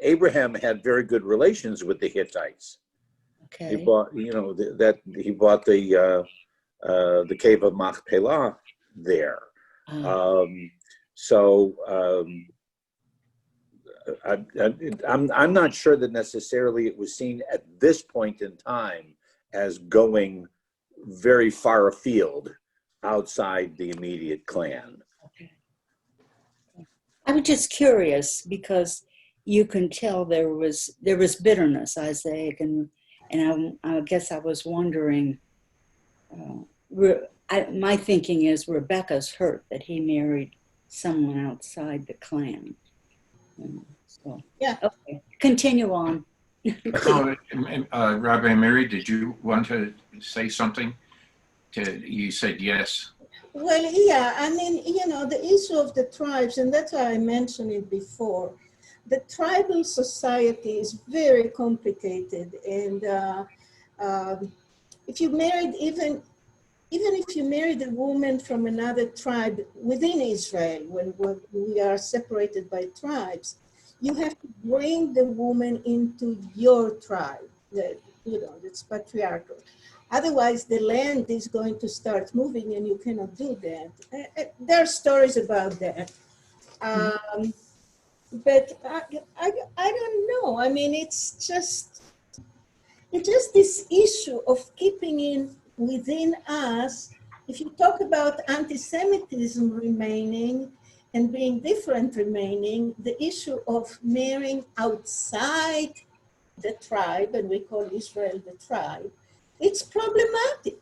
Abraham had very good relations with the Hittites. He Okay. bought, he bought the cave of Machpelah there. I'm not sure that necessarily it was seen at this point in time as going very far afield outside the immediate clan. Okay. I was just curious because you can tell there was bitterness, Isaac, and I guess I was wondering. My thinking is Rebecca's hurt that he married someone outside the clan. So Yeah. Okay, continue on. Rabbi Mary, did you want to say something? You said yes. Well, yeah, I mean, the issue of the tribes, and that's why I mentioned it before. The tribal society is very complicated, and if you married even if you married a woman from another tribe within Israel, when we are separated by tribes, you have to bring the woman into your tribe. It's patriarchal. Otherwise, the land is going to start moving and you cannot do that. There are stories about that. But I don't know. I mean, it's just this issue of keeping in within us. If you talk about anti-Semitism remaining and being different remaining, the issue of marrying outside the tribe, and we call Israel the tribe, it's problematic.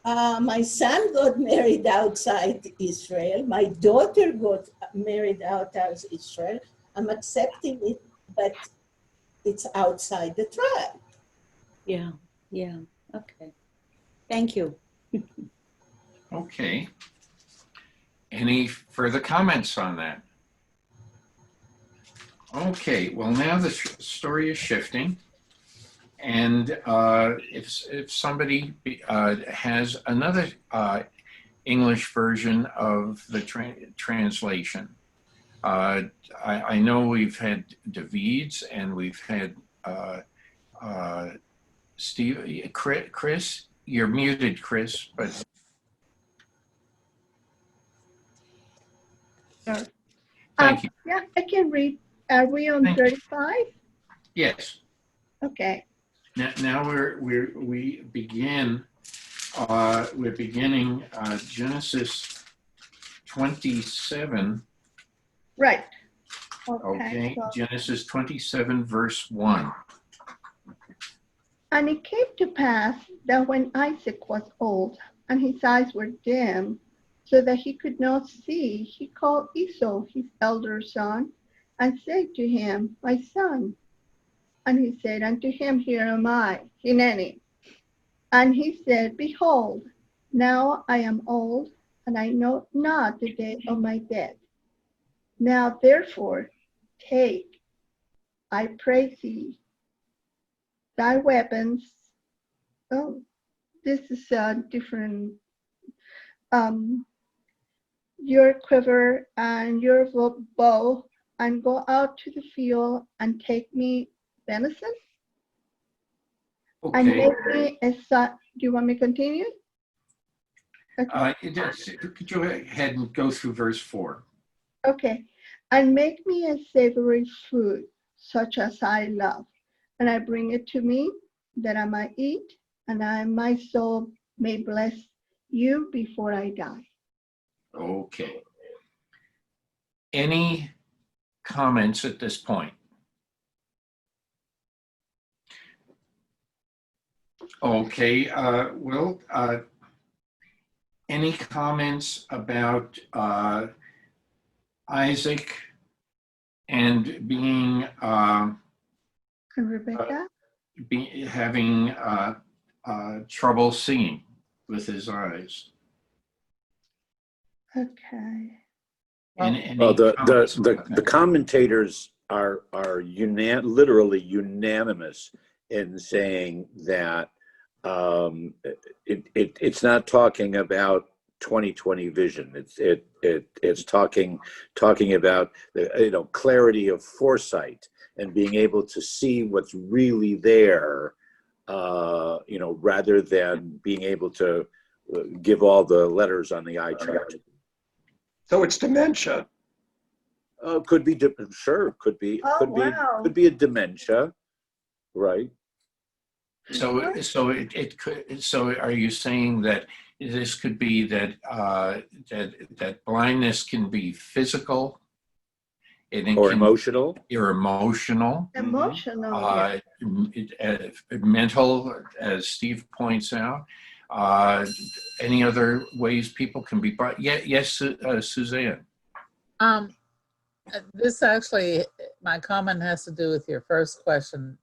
My son got married outside Israel. My daughter got married outside Israel. I'm accepting it, but it's outside the tribe. Yeah. Okay. Thank you. Okay. Any further comments on that? Okay, well, now the story is shifting. And if somebody has another English version of the translation, I know we've had David's and we've had Steve, Chris, you're muted, Chris, but. Thank you. Yeah, I can read. Are we on 35? Yes. Okay. Now we begin. We're beginning Genesis 27. Right. Okay. So, Genesis 27, verse 1. and it came to pass that when Isaac was old and his eyes were dim, so that he could not see, he called Esau, his elder son, and said to him, my son. And he said unto him, here am I, Hineni. And he said, behold, now I am old, and I know not the day of my death. Now therefore take, I pray thee, thy weapons. Oh, this is a different, your quiver and your bow, and go out to the field and take me venison. And Okay. make me a son. Do you want me to continue? Okay. Could you go ahead and go through verse 4? Okay. And make me a savory food, such as I love, and I bring it to me, that I might eat, and my soul may bless you before I die. Okay. Any comments at this point? Okay. Any comments about Isaac and being And Rebecca? having trouble seeing with his eyes? Okay. Any Well, comments about the that? commentators are literally unanimous in saying that it's not talking about 20/20 vision. It's talking about the clarity of foresight and being able to see what's really there, rather than being able to give all the letters on the eye chart. So it's dementia. Could be sure. Could be Oh, wow. could be a dementia, right? So it could. So are you saying that this could be that that blindness can be physical, and it Or can emotional. or emotional, Emotional. Yeah. mental, as Steve points out. Any other ways people can be brought? Yeah, yes, Suzanne. This actually, my comment has to do with your first question.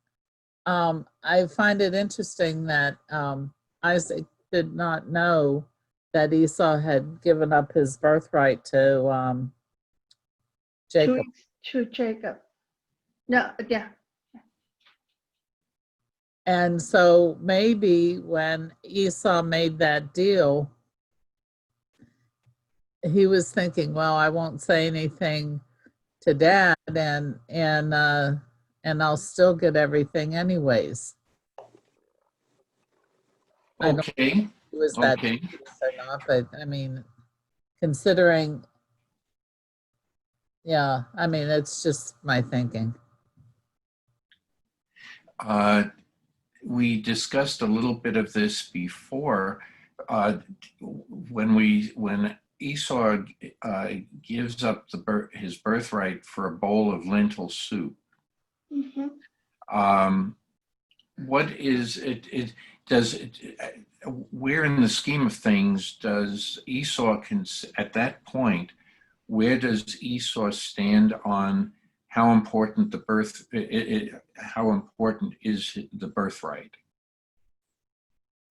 I find it interesting that Isaac did not know that Esau had given up his birthright to Jacob. To Jacob. No, yeah. And so maybe when Esau made that deal, he was thinking, well, I won't say anything to Dad, and I'll still get everything anyways. I don't know Okay. if it was that Okay. serious or not, but I mean, considering, yeah, I mean, it's just my thinking. We discussed a little bit of this before. When Esau gives up his birthright for a bowl of lentil soup, what is it? Where in the scheme of things does Esau at that point? Where does Esau stand on how important how important is the birthright?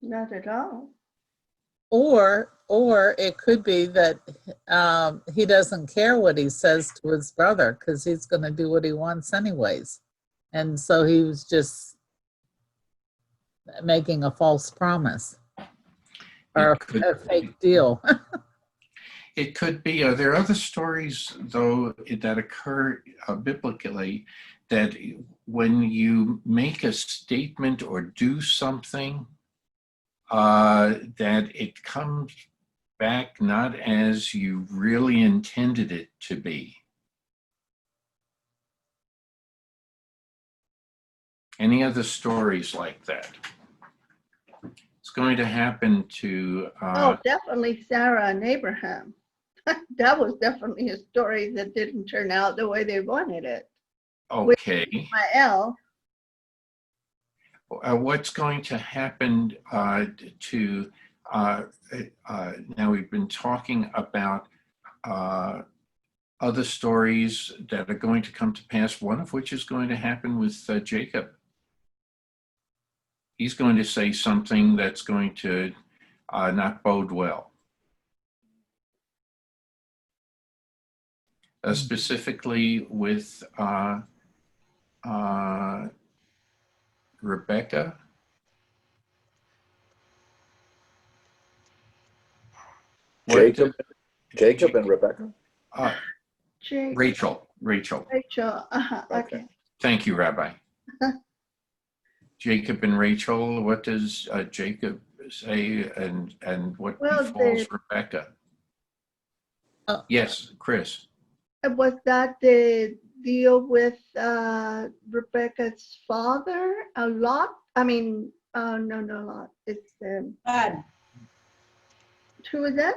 Not at all. Or it could be that he doesn't care what he says to his brother because he's going to do what he wants anyways. And so he was just making a false promise or a fake deal. It could be. Are there other stories, though, that occur biblically that when you make a statement or do something, that it comes back not as you really intended it to be? Any other stories like that? It's going to happen to... oh, definitely Sarah and Abraham. That was definitely a story that didn't turn out the way they wanted it. Okay. With Ismael. What's going to happen to... now we've been talking about other stories that are going to come to pass, one of which is going to happen with Jacob. He's going to say something that's going to not bode well. Specifically with Rebecca. Jacob and Rebecca. Rachel. Okay. Thank you, Rabbi. Jacob and Rachel, what does Jacob say, and what Well, befalls Rebecca? Oh. Yes, Chris. was that the deal with Rebecca's father? A lot? I mean, no, Lot. It's Laban. who is that?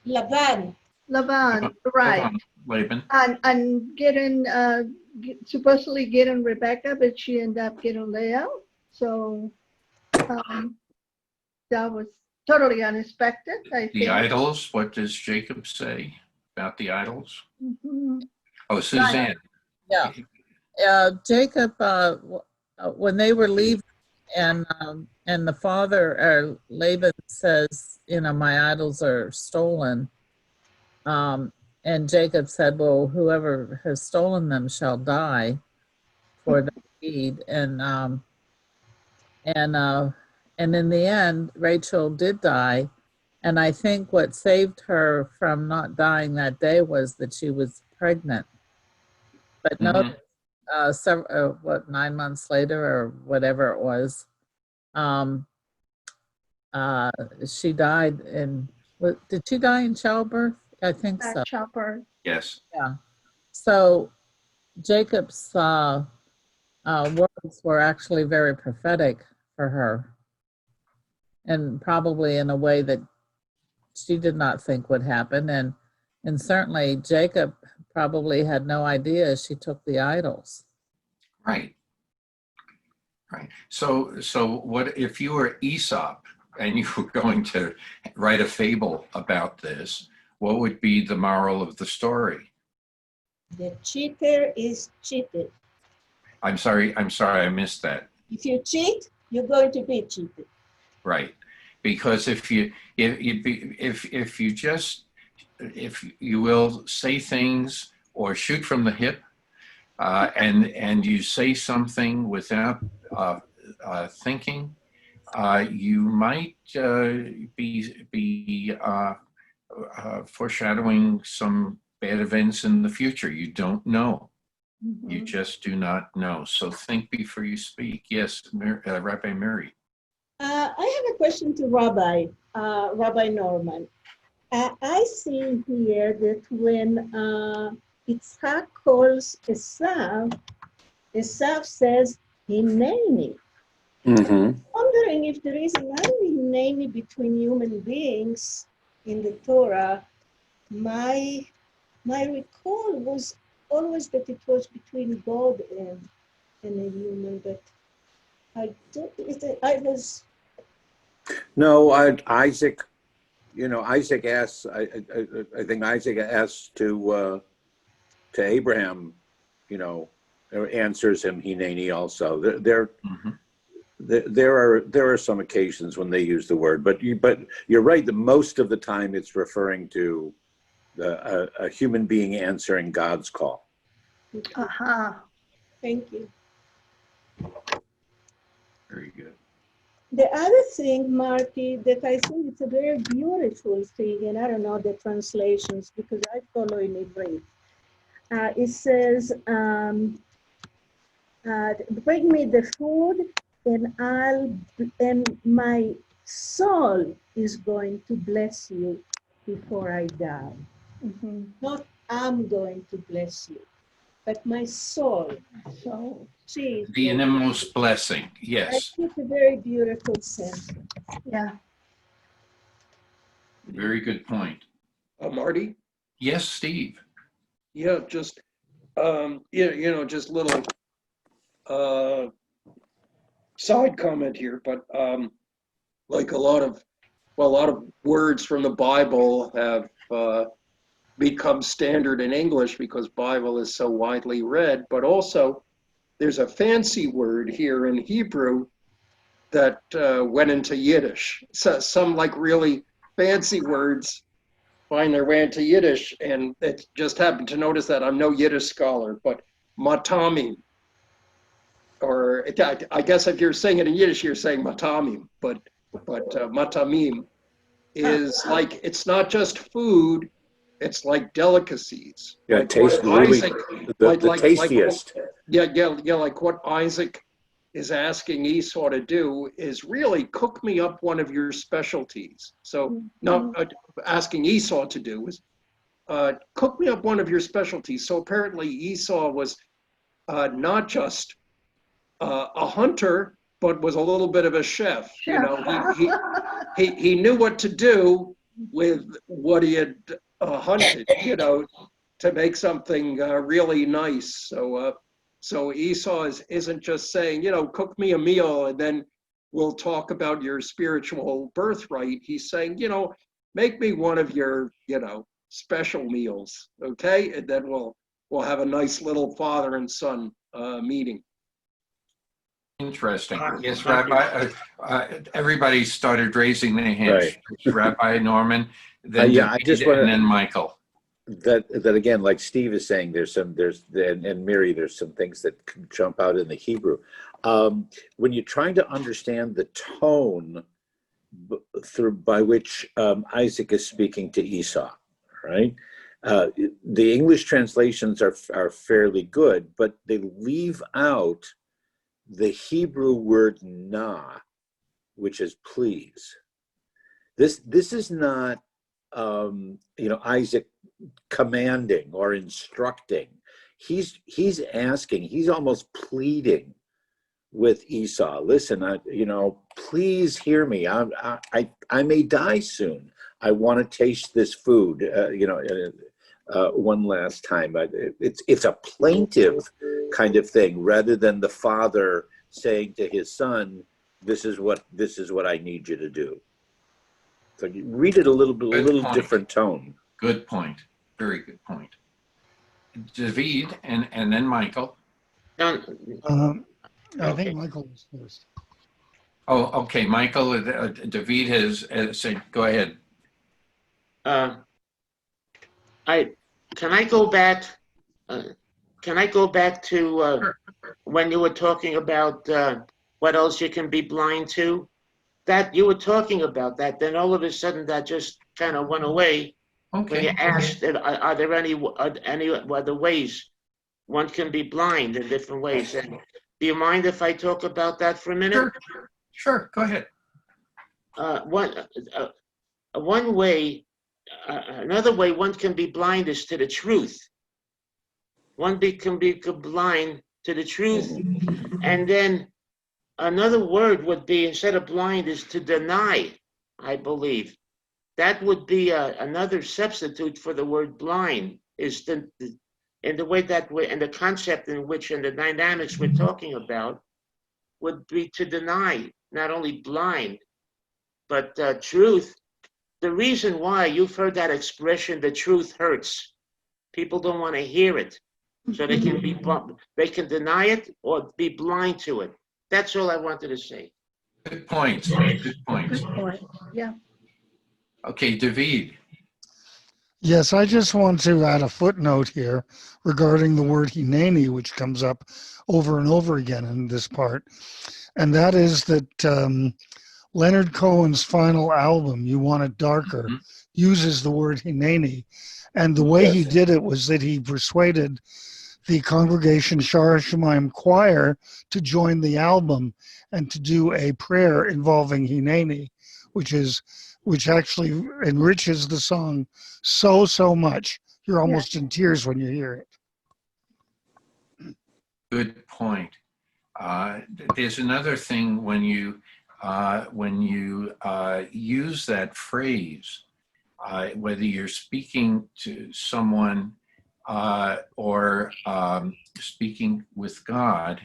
Laban. Laban, right? Laban. And getting supposedly getting Rebecca, but she ended up getting Leah. So that was totally unexpected, I think. The idols, what does Jacob say about the idols? Mhm. Oh, Suzanne. Yeah. Jacob, when they were leaving, and the father, Laban says, my idols are stolen. And Jacob said, well, whoever has stolen them shall die for the deed. And in the end, Rachel did die. And I think what saved her from not dying that day was that she was pregnant. But no, several, 9 months later or whatever it was, she died did she die in childbirth? I think so. Chopper. Yes. Yeah. So Jacob's words were actually very prophetic for her, and probably in a way that she did not think would happen. And certainly Jacob probably had no idea she took the idols. Right. Right. So what if you were Aesop and you were going to write a fable about this? What would be the moral of the story? The cheater is cheated. I'm sorry, I missed that. If you cheat, you're going to be cheated. Right. Because if you will say things or shoot from the hip, and you say something without thinking, you might be foreshadowing some bad events in the future. You don't know. Mm-hmm. You just do not know. So think before you speak. Yes, Rabbi Mary. I have a question to Rabbi Norman. I see here that when Yitzhak calls Esav says, Hineni. Mm-hmm. Wondering if there is another Hineni between human beings in the Torah. My recall was always that it was between God and a human, but I don't. No, Isaac. Isaac asks. I think Isaac asks to Abraham. Answers him Hineni also. There are some occasions when they use the word, but you're right that most of the time it's referring to a human being answering God's call. Thank you. Very good. The other thing, Marty, that I think it's a very beautiful thing, and I don't know the translations because I follow in Hebrew. It says, bring me the food and my soul is going to bless you before I die. Mm-hmm. Not I'm going to bless you, but my soul. So the innermost blessing. Yes. It's a very beautiful sentence. Yeah. Very good point. Marty? Yes, Steve. Yeah, just just little side comment here, but like a lot of words from the Bible have become standard in English because Bible is so widely read, but also there's a fancy word here in Hebrew that went into Yiddish. So some like really fancy words find their way into Yiddish, and it just happened to notice that. I'm no Yiddish scholar, but matamim, or I guess if you're saying it in Yiddish, you're saying matamim, but matamim is like, it's not just food, it's like delicacies. Yeah, like taste what really Isaac, the tastiest. Like what Isaac is asking Esau to do is really cook me up one of your specialties. So not asking Esau to do is cook me up one of your specialties. So apparently Esau was not just a hunter, but was a little bit of a chef. You know, he knew what to do with what he had hunted, you know, to make something really nice. So Esau isn't just saying, you know, cook me a meal and then we'll talk about your spiritual birthright. He's saying, you know, make me one of your, you know, special meals, okay? And then we'll have a nice little father and son meeting. Interesting. Yes, Rabbi. Everybody started raising their hands. Right. Rabbi Norman, then Yeah, I just wanna- and then Michael. That again, like Steve is saying, and Miri, there's some things that can jump out in the Hebrew. When you're trying to understand the tone by which Isaac is speaking to Esau, right? The English translations are fairly good, but they leave out the Hebrew word "na," which is please. This is not Isaac commanding or instructing. He's asking. He's almost pleading with Esau. Listen, please hear me. I may die soon. I want to taste this food. One last time. It's a plaintive kind of thing rather than the father saying to his son, "This is what I need you to do." So you read it a little different tone. Good point. Very good point. David and then Michael. I think Michael was first. Oh, okay. Michael, David has said, go ahead. Can I go back? Can I go back to when you were talking about what else you can be blind to? That you were talking about that, then all of a sudden that just kind of went away. Okay. When you asked, are there any other ways one can be blind in different ways? And do you mind if I talk about that for a minute? Sure. Go ahead. One way, another way one can be blind is to the truth. One can be blind to the truth, and then another word would be, instead of blind, is to deny, I believe. That would be another substitute for the word blind, is in the way that way, and the concept in which, and the dynamics we're talking about, would be to deny, not only blind, but truth. The reason why you've heard that expression, the truth hurts. People don't want to hear it. So they can deny it or be blind to it. That's all I wanted to say. Good point. Good point. Good point. Yeah. Okay, David. Yes, I just want to add a footnote here regarding the word hineni, which comes up over and over again in this part. And that is that Leonard Cohen's final album, You Want It Darker, uses the word hineni. And the way he did it was that he persuaded the congregation Shara Shemaim choir to join the album and to do a prayer involving hineni, which actually enriches the song so much. You're almost in tears when you hear it. Good point. There's another thing when you use that phrase, whether you're speaking to someone or speaking with God,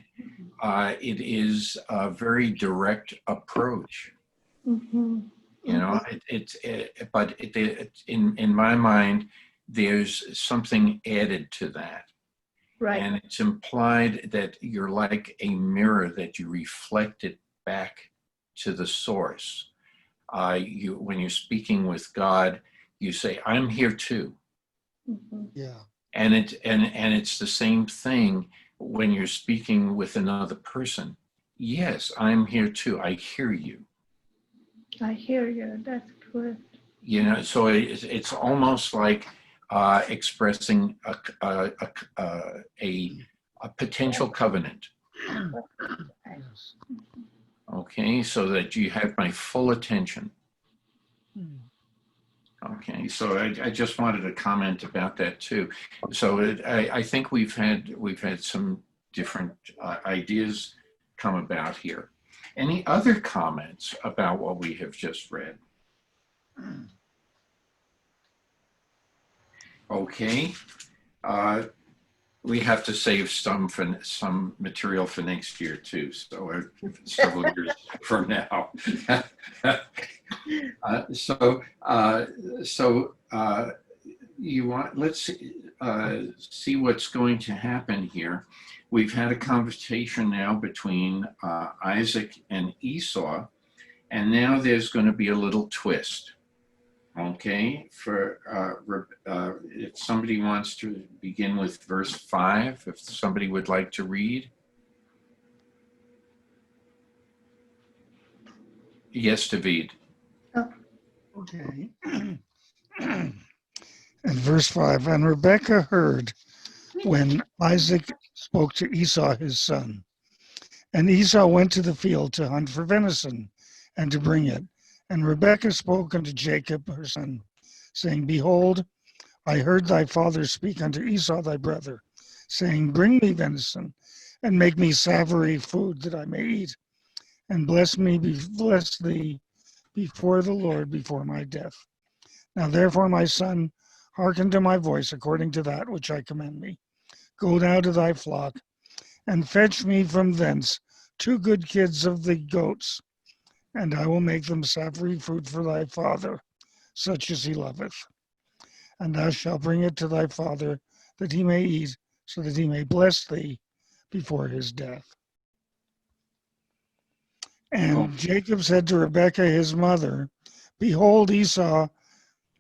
it is a very direct approach. Mm-hmm. You know, but in my mind, there's something added to that. Right. And it's implied that you're like a mirror, that you reflect it back to the source. When you're speaking with God, you say, "I'm here too." Mm-hmm. Yeah. And it's the same thing when you're speaking with another person. Yes, I'm here too. I hear you. I hear you. That's good. You know, so it's almost like expressing a potential covenant. Yes. Okay, so that you have my full attention. Hmm. Okay, so I just wanted to comment about that too. So I think we've had some different ideas come about here. Any other comments about what we have just read? Okay, we have to save some material for next year too. So several years from now. You want, let's see what's going to happen here. We've had a conversation now between Isaac and Esau, and now there's going to be a little twist. Okay, if somebody wants to begin with verse 5, if somebody would like to read. Yes, David. Okay. And verse 5, and Rebekah heard when Isaac spoke to Esau his son. And Esau went to the field to hunt for venison and to bring it. And Rebekah spoke unto Jacob her son, saying, Behold, I heard thy father speak unto Esau thy brother, saying, Bring me venison, and make me savory food that I may eat, and bless thee before the Lord before my death. Now therefore, my son, hearken to my voice according to that which I command thee. Go now to thy flock, and fetch me from thence 2 good kids of the goats, and I will make them savory food for thy father, such as he loveth. And thou shalt bring it to thy father, that he may eat, so that he may bless thee before his death. And Jacob said to Rebekah his mother, Behold, Esau,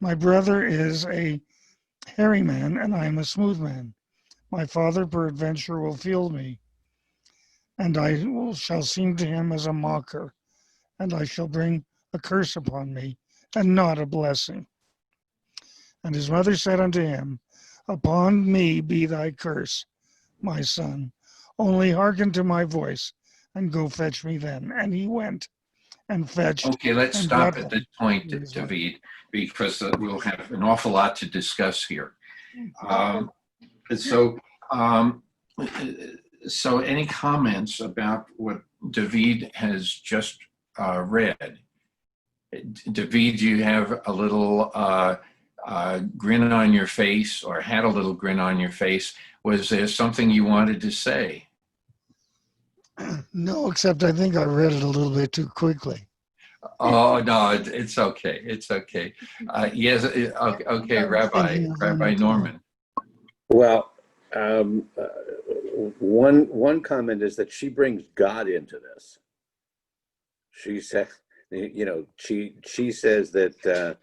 my brother, is a hairy man, and I am a smooth man. My father peradventure will feel me, and shall seem to him as a mocker, and I shall bring a curse upon me, and not a blessing. And his mother said unto him, Upon me be thy curse, my son. Only hearken to my voice, and go fetch me then. And he went and fetched. Okay, let's and stop brought at this point, David, because we'll have an awful lot to discuss here. So any comments about what David has just read? David, do you have a little grin on your face, or had a little grin on your face? Was there something you wanted to say? No, except I think I read it a little bit too quickly. Oh, no, it's okay. It's okay. Yes, okay, Rabbi Norman. Well, one comment is that she brings God into this. She said, she says that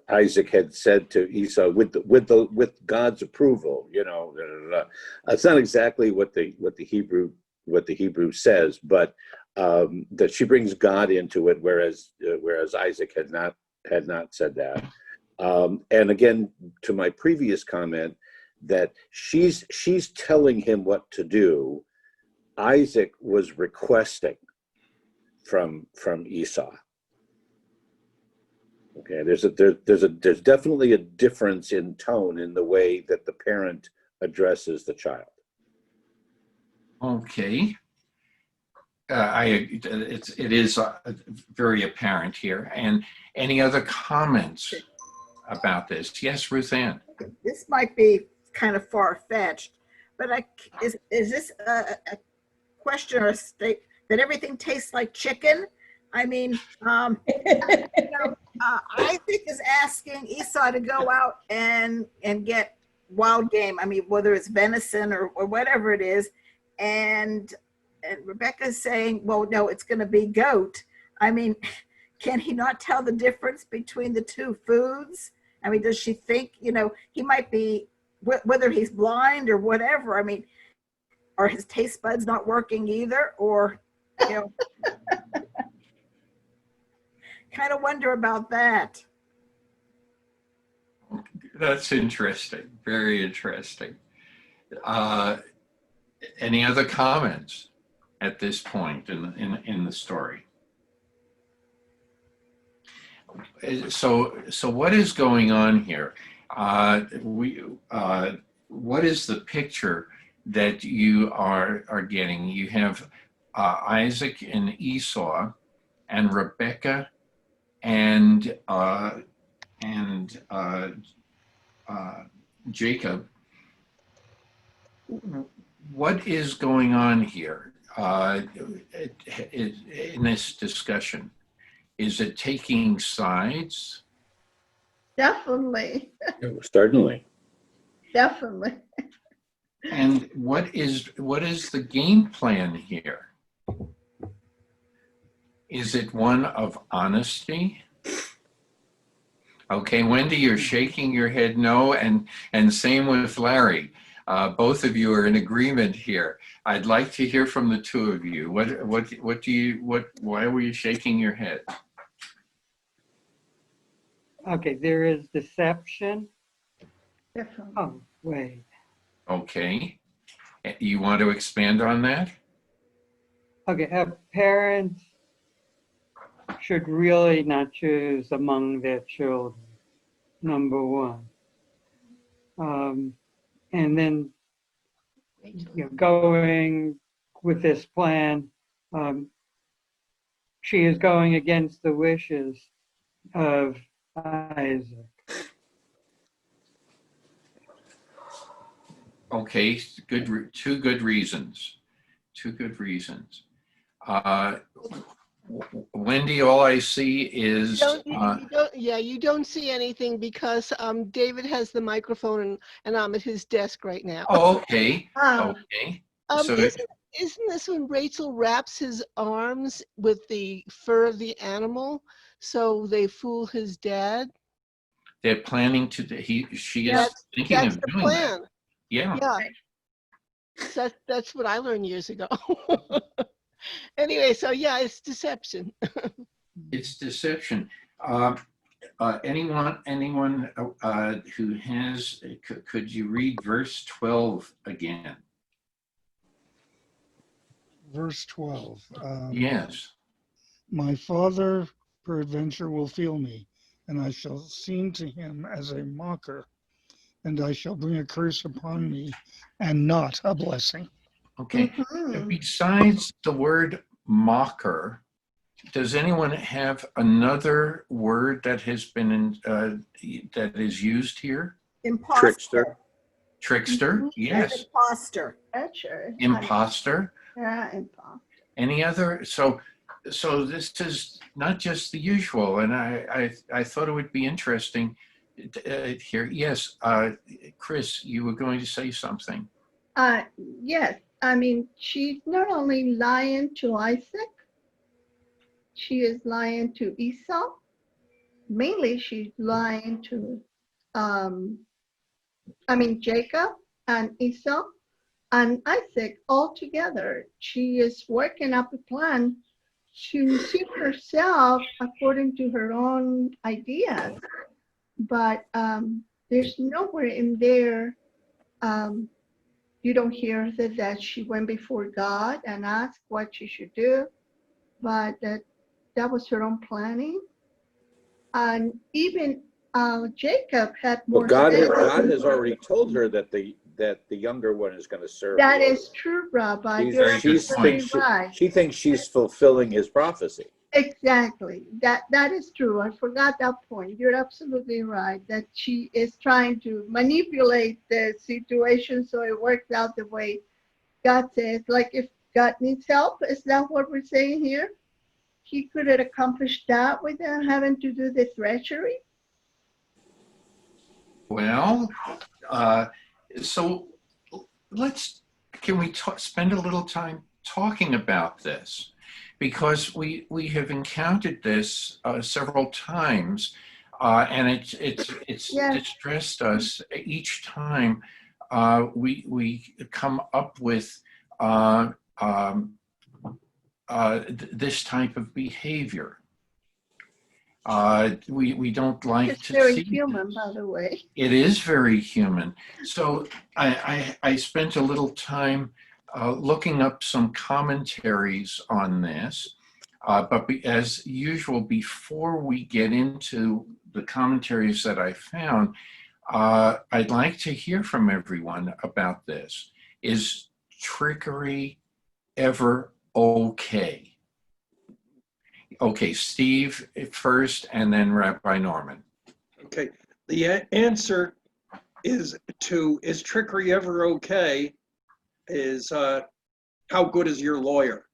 Isaac had said to Esau with God's approval. That's not exactly what the Hebrew says, but that she brings God into it, whereas Isaac had not said that. And again, to my previous comment, that she's telling him what to do. Isaac was requesting from Esau. Okay, there's definitely a difference in tone in the way that the parent addresses the child. Okay. It is very apparent here. And any other comments about this? Yes, Ruth Ann. This might be kind of far-fetched, but is this a question or a state that everything tastes like chicken? I mean, Isaac is asking Esau to go out and get wild game. I mean, whether it's venison or whatever it is, and Rebecca's saying, well, no, it's going to be goat. I mean, can he not tell the difference between the two foods? I mean, does she think, he might be, whether he's blind or whatever, I mean, are his taste buds not working either? Or, kind of wonder about that. That's interesting. Very interesting. Any other comments at this point in the story? So what is going on here? What is the picture that you are getting? You have Isaac and Esau, and Rebecca and Jacob. What is going on here in this discussion? Is it taking sides? Definitely, Certainly. definitely. And what is the game plan here? Is it one of honesty? Okay, Wendy, you're shaking your head no, and same with Larry. Both of you are in agreement here. I'd like to hear from the two of you. Why were you shaking your head? Okay, there is deception. Definitely. Oh, wait. Okay. You want to expand on that? Okay, parents should really not choose among their children, number one. And then going with this plan, she is going against the wishes of Isaac. Okay, two good reasons. Two good reasons. Wendy, all I see is you don't see anything because David has the microphone and I'm at his desk right now. oh, okay. Okay. So Isn't this when Rachel wraps his arms with the fur of the animal so they fool his dad? they're planning to. She is thinking That's of the doing plan. that. Yeah. Yeah. That's what I learned years ago. Anyway, so yeah, it's deception. It's deception. Anyone who has, could you read verse 12 again? Verse 12. Yes. My father peradventure will feel me, and I shall seem to him as a mocker, and I shall bring a curse upon me and not a blessing. Okay. Besides the word mocker, does anyone have another word that has been that is used here? Imposter. Trickster. Trickster. Yes. Imposter. Imposter. Yeah, imposter. Any other? So this is not just the usual, and I thought it would be interesting here. Yes, Chris, you were going to say something. Yes, I mean, she's not only lying to Isaac, she is lying to Esau. Mainly, she's lying to, Jacob and Esau and Isaac all together. She is working up a plan to suit herself according to her own ideas. But there's nowhere in there, you don't hear that she went before God and asked what she should do, but that was her own planning. And even Jacob had more. Well, God has already told her that the younger one is going to serve. That is true, Rabbi. You're absolutely right. She thinks she's fulfilling his prophecy. Exactly. That is true. I forgot that point. You're absolutely right. That she is trying to manipulate the situation so it works out the way God says. Like if God needs help, is that what we're saying here? He could have accomplished that without having to do the treachery. Well, so can we spend a little time talking about this? Because we have encountered this several times, and it's distressed us each time we come up with this type of behavior. We don't like It's to very see human, this. by the way. It is very human. So I spent a little time looking up some commentaries on this. But as usual, before we get into the commentaries that I found, I'd like to hear from everyone about this. Is trickery ever okay? Okay, Steve first, and then Rabbi Norman. Okay, the answer is trickery ever okay? Is how good is your lawyer?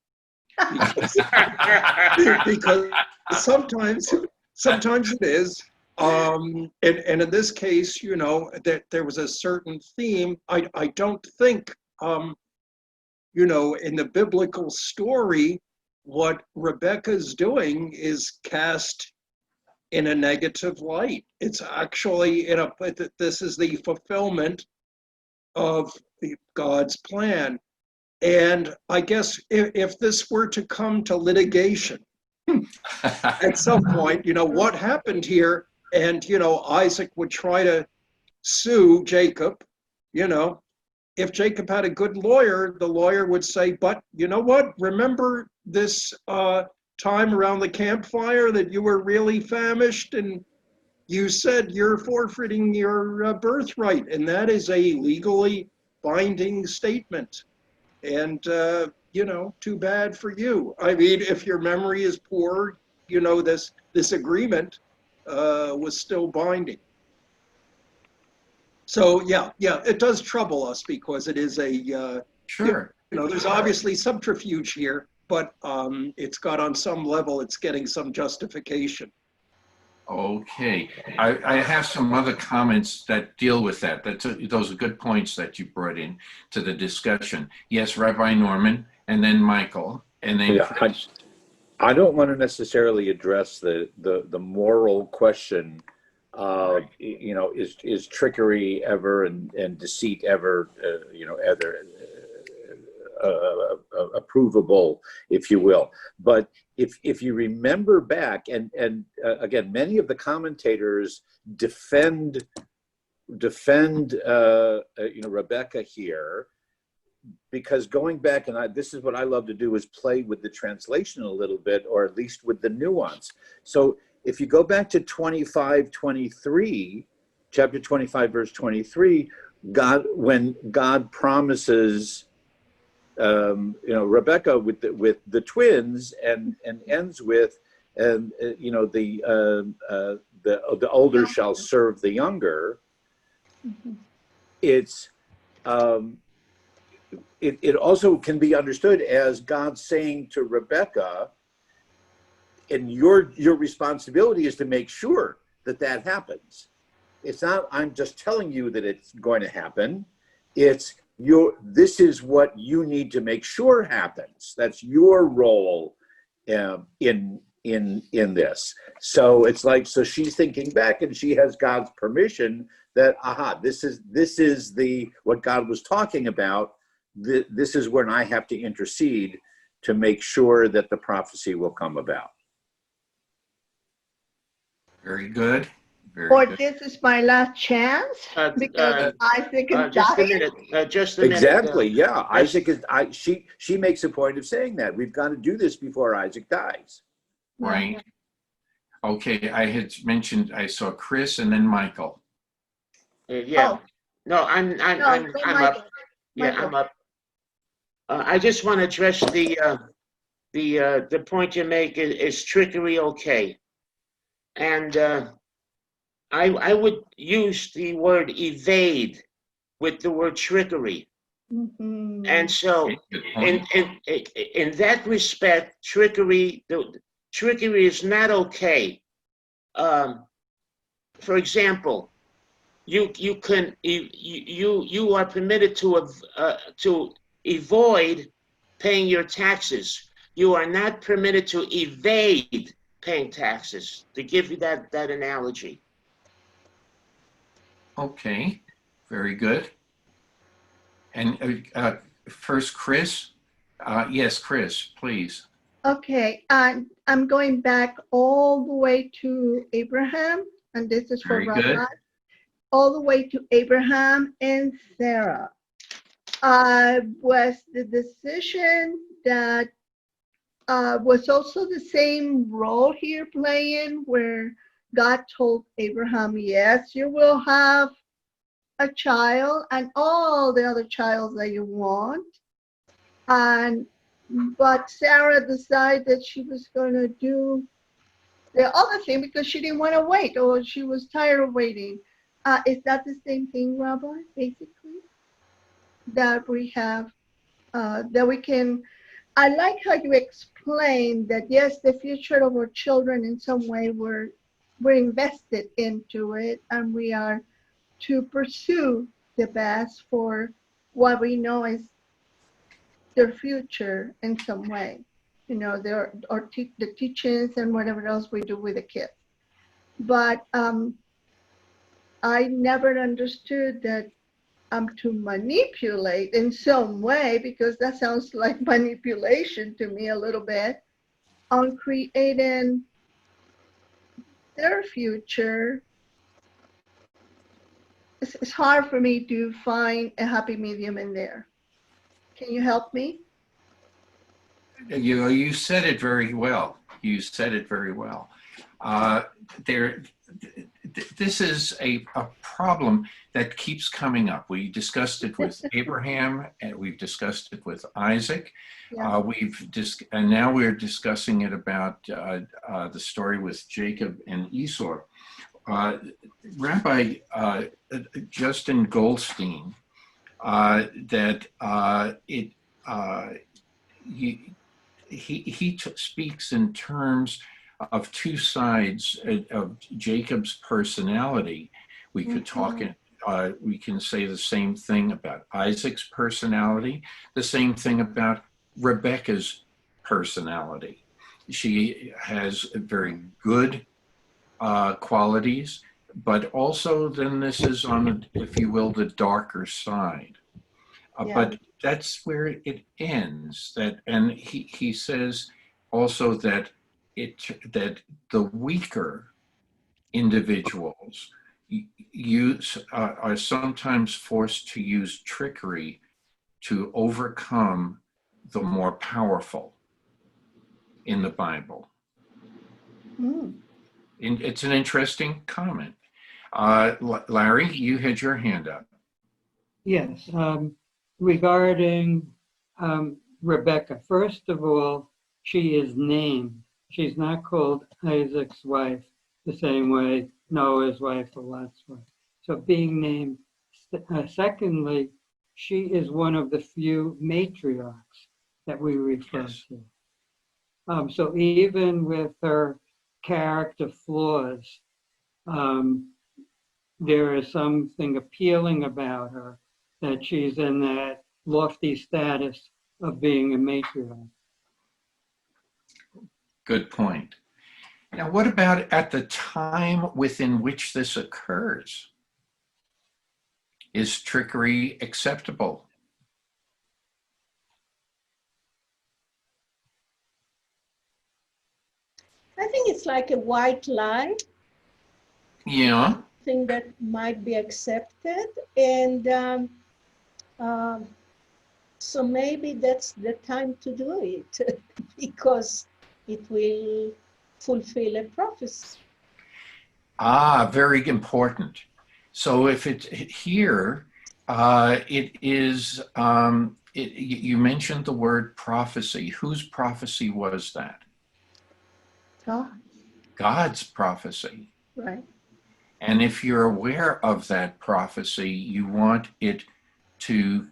Because sometimes it is. And in this case, that there was a certain theme. I don't think, in the biblical story, what Rebecca's doing is cast in a negative light. It's actually this is the fulfillment of God's plan. And I guess if this were to come to litigation at some point, what happened here, and, Isaac would try to sue Jacob, if Jacob had a good lawyer, the lawyer would say, but you know what? Remember this time around the campfire that you were really famished and you said you're forfeiting your birthright, and that is a legally binding statement. And, too bad for you. I mean, if your memory is poor, this agreement was still binding. So, yeah, it does trouble us because it is Sure. there's obviously subterfuge here, but it's got on some level, it's getting some justification. Okay, I have some other comments that deal with that. Those are good points that you brought in to the discussion. Yes, Rabbi Norman, and then Michael, and then Chris. I don't want to necessarily address the moral question of, is trickery ever and deceit ever, ever approvable, if you will. But if you remember back, and again, many of the commentators defend Rebecca here, because going back, and this is what I love to do, is play with the translation a little bit, or at least with the nuance. So if you go back to 25:23, chapter 25, verse 23, when God promises Rebecca with the twins, and ends with, the older shall serve the younger. It's it also can be understood as God saying to Rebecca, and your responsibility is to make sure that happens. It's not, I'm just telling you that it's going to happen. It's this is what you need to make sure happens. That's your role in this. So it's like, so she's thinking back, and she has God's permission that, this is what God was talking about. This is when I have to intercede to make sure that the prophecy will come about. Very good. This is my last chance because Isaac is just a dying. minute. Just a minute. Exactly. Yeah. Isaac is. She makes a point of saying that we've got to do this before Isaac dies. Right. Okay. I had mentioned I saw Chris and then Michael. Yeah. No, I'm up. Yeah, I'm up. I just want to address the point you make. Is trickery okay? And I would use the word evade with the word trickery. Mm-hmm. And so in that respect, trickery is not okay. For example, you are permitted to avoid paying your taxes. You are not permitted to evade paying taxes, to give you that analogy. Okay, very good. And first, Chris. Yes, Chris, please. Okay, I'm going back all the way to Abraham, and this is for Very good. Rabbi. All the way to Abraham and Sarah. was the decision that was also the same role here playing, where God told Abraham, yes, you will have a child and all the other childs that you want. And but Sarah decided that she was going to do the other thing because she didn't want to wait, or she was tired of waiting. Is that the same thing, Rabbi, basically? That we have, that we can, I like how you explained that, yes, the future of our children in some way we're invested into it, and we are to pursue the best for what we know is their future in some way. You know, the teachings and whatever else we do with the kids. But I never understood that I'm to manipulate in some way, because that sounds like manipulation to me a little bit, on creating their future. It's hard for me to find a happy medium in there. Can you help me? You said it very well. You said it very well. This is a problem that keeps coming up. We discussed it with Abraham, and we've discussed it with Isaac. Yeah. And now we're discussing it about the story with Jacob and Esau. Rabbi Justin Goldstein, he speaks in terms of two sides of Jacob's personality. We could talk, we can say the same thing about Isaac's personality, the same thing about Rebecca's personality. She has very good qualities, but also then this is on, if you will, the darker side. But that's where it ends. And he says also that the weaker individuals are sometimes forced to use trickery to overcome the more powerful in the Bible. It's an interesting comment. Larry, you had your hand up. Yes, regarding Rebecca, first of all, she is named. She's not called Isaac's wife the same way Noah's wife or Lot's wife. So being named. Secondly, she is one of the few matriarchs that we refer to. So even with her character flaws, there is something appealing about her, that she's in that lofty status of being a matriarch. Good point. Now, what about at the time within which this occurs? Is trickery acceptable? I think it's like a white lie. Yeah. Thing that might be accepted, and so maybe that's the time to do it because it will fulfill a prophecy. Very important. So if it's here, it is, you mentioned the word prophecy. Whose prophecy was that? God's prophecy. Right. And if you're aware of that prophecy, you want it to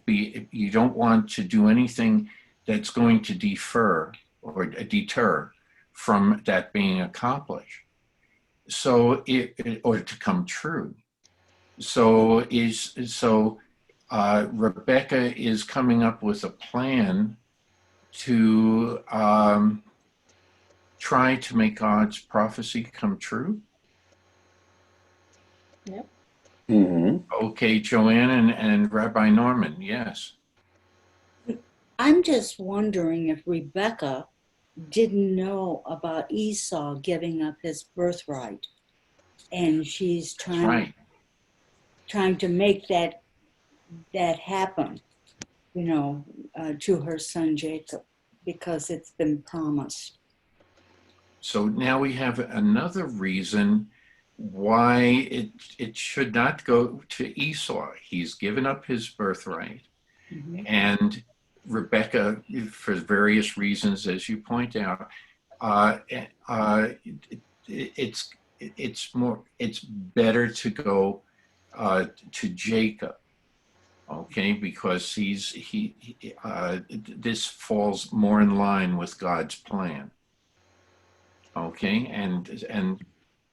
you don't want to do anything that's going to defer or deter from that being accomplished. So or to come true. So Rebecca is coming up with a plan to try to make God's prophecy come true. Yep. Mm-hmm. Okay, Joanne and Rabbi Norman, yes. I'm just wondering if Rebecca didn't know about Esau giving up his birthright, and she's trying to make that that happen, to her son Jacob, because it's been promised. So now we have another reason why it should not go to Esau. He's given up his birthright. Mhm. And Rebecca, for various reasons, as you point out, it's better to go to Jacob, okay, because this falls more in line with God's plan, okay, and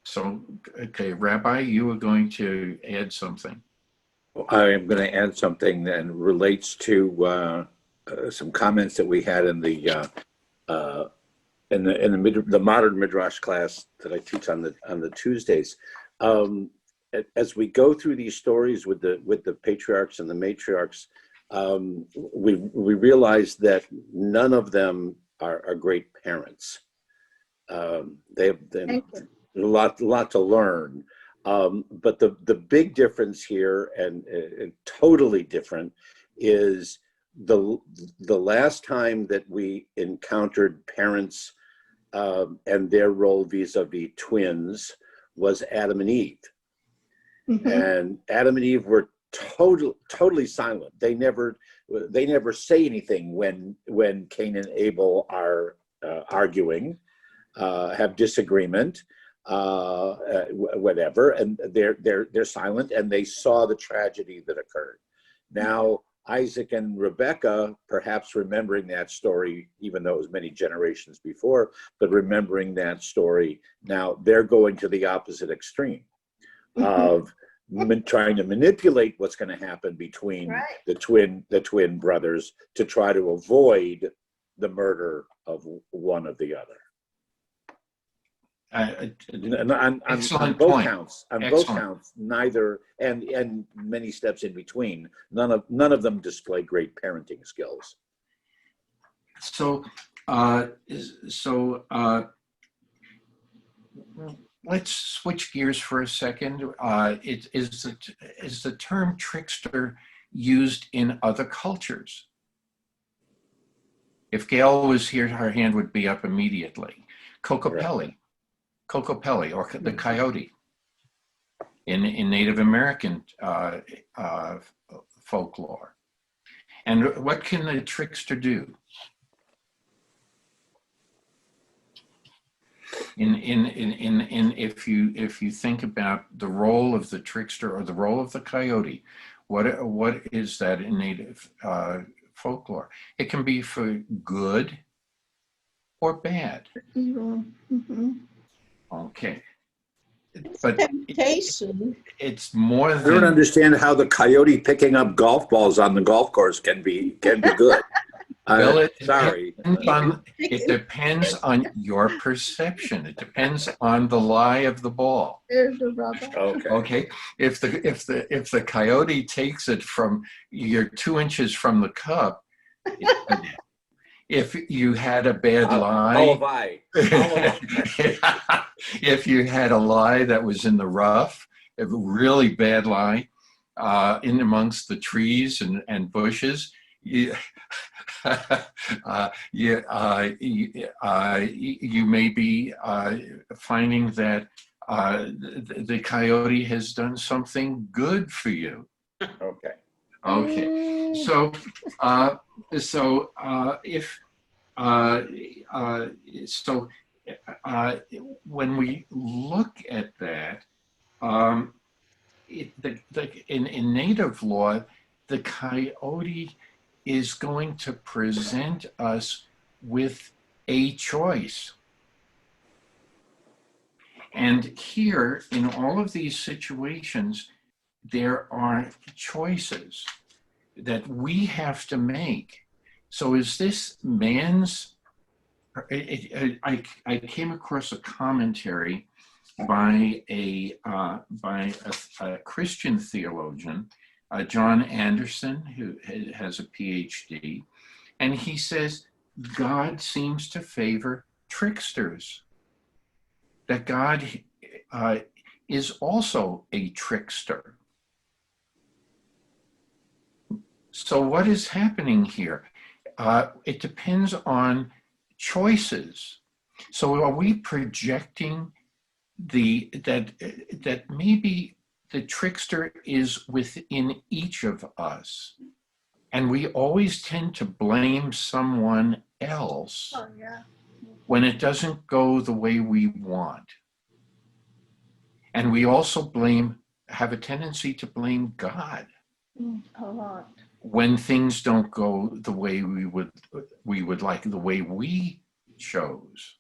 so, okay, Rabbi, you were going to add something. I am going to add something that relates to some comments that we had in the modern midrash class that I teach on the Tuesdays. As we go through these stories with the patriarchs and the matriarchs, we realize that none of them are great parents. They have a lot to learn. But the big difference here, and totally different, is the last time that we encountered parents and their role vis-a-vis twins was Adam and Eve. Mhm. And Adam and Eve were totally silent. They never say anything when Cain and Abel are arguing, have disagreement, whatever, and they're silent, and they saw the tragedy that occurred. Now Isaac and Rebecca, perhaps remembering that story, even though it was many generations before, but remembering that story, now they're going to the opposite extreme of trying to manipulate what's going to happen between the twin brothers to try to avoid the murder of one of the other. On both counts, neither, and many steps in between, none of them display great parenting skills. So let's switch gears for a second. Is the term trickster used in other cultures? If Gail was here, her hand would be up immediately. Kokopelli, or the coyote in Native American folklore. And what can the trickster do? If you think about the role of the trickster or the role of the coyote, what is that in Native folklore? It can be for good or bad. Evil. Mm-hmm. Okay. It's But temptation. it's more I don't understand how the coyote picking up golf balls on the golf course can be good. Well, Sorry. It depends on your perception. It depends on the lie of the ball. There's the rubber. Okay. If the coyote takes it from you're 2 inches from the cup, if you had a bad lie, if you had a lie that was in the rough, a really bad lie, in amongst the trees and bushes, you may be finding that the coyote has done something good for you. Okay. So when we look at that, in native law, the coyote is going to present us with a choice. And here, in all of these situations, there are choices that we have to make. So is this man's, I came across a commentary by a Christian theologian, John Anderson, who has a PhD, and he says God seems to favor tricksters, that God is also a trickster. So what is happening here? It depends on choices. So are we projecting that maybe the trickster is within each of us, and we always tend to blame someone else Oh, yeah. when it doesn't go the way we want. And we also have a tendency to blame God A lot. when things don't go the way we would like, the way we chose.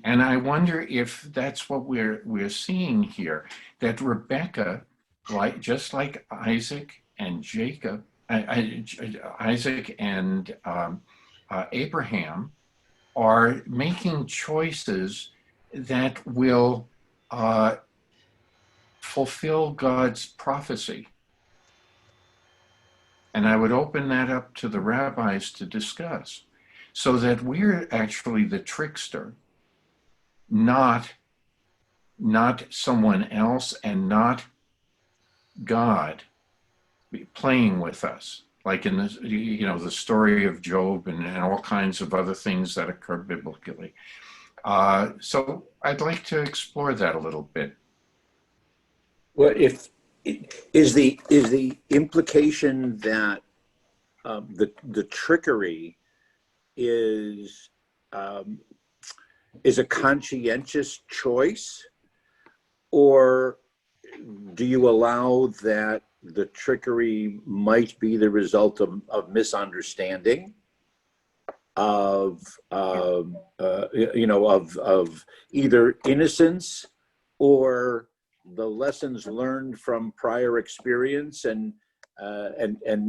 And I wonder if that's what we're seeing here, that Rebecca, just like Isaac and Jacob, Isaac and Abraham, are making choices that will fulfill God's prophecy. And I would open that up to the rabbis to discuss, so that we're actually the trickster, not someone else, and not God playing with us, like in this, the story of Job and all kinds of other things that occur biblically. So I'd like to explore that a little bit. Well, is the implication that the trickery is a conscientious choice, or do you allow that the trickery might be the result of misunderstanding, of either innocence or the lessons learned from prior experience, and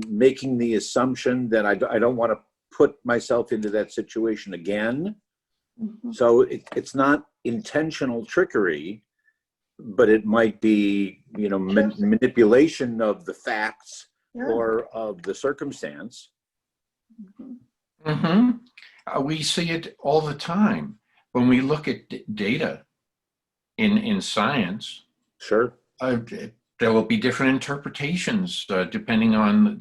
making the assumption that I don't want to put myself into that situation again? Mhm. So it's not intentional trickery, but it might be, manipulation of the facts Yeah. or of the circumstance. Mhm. Mm-hmm. We see it all the time when we look at data in science. Sure. There will be different interpretations depending on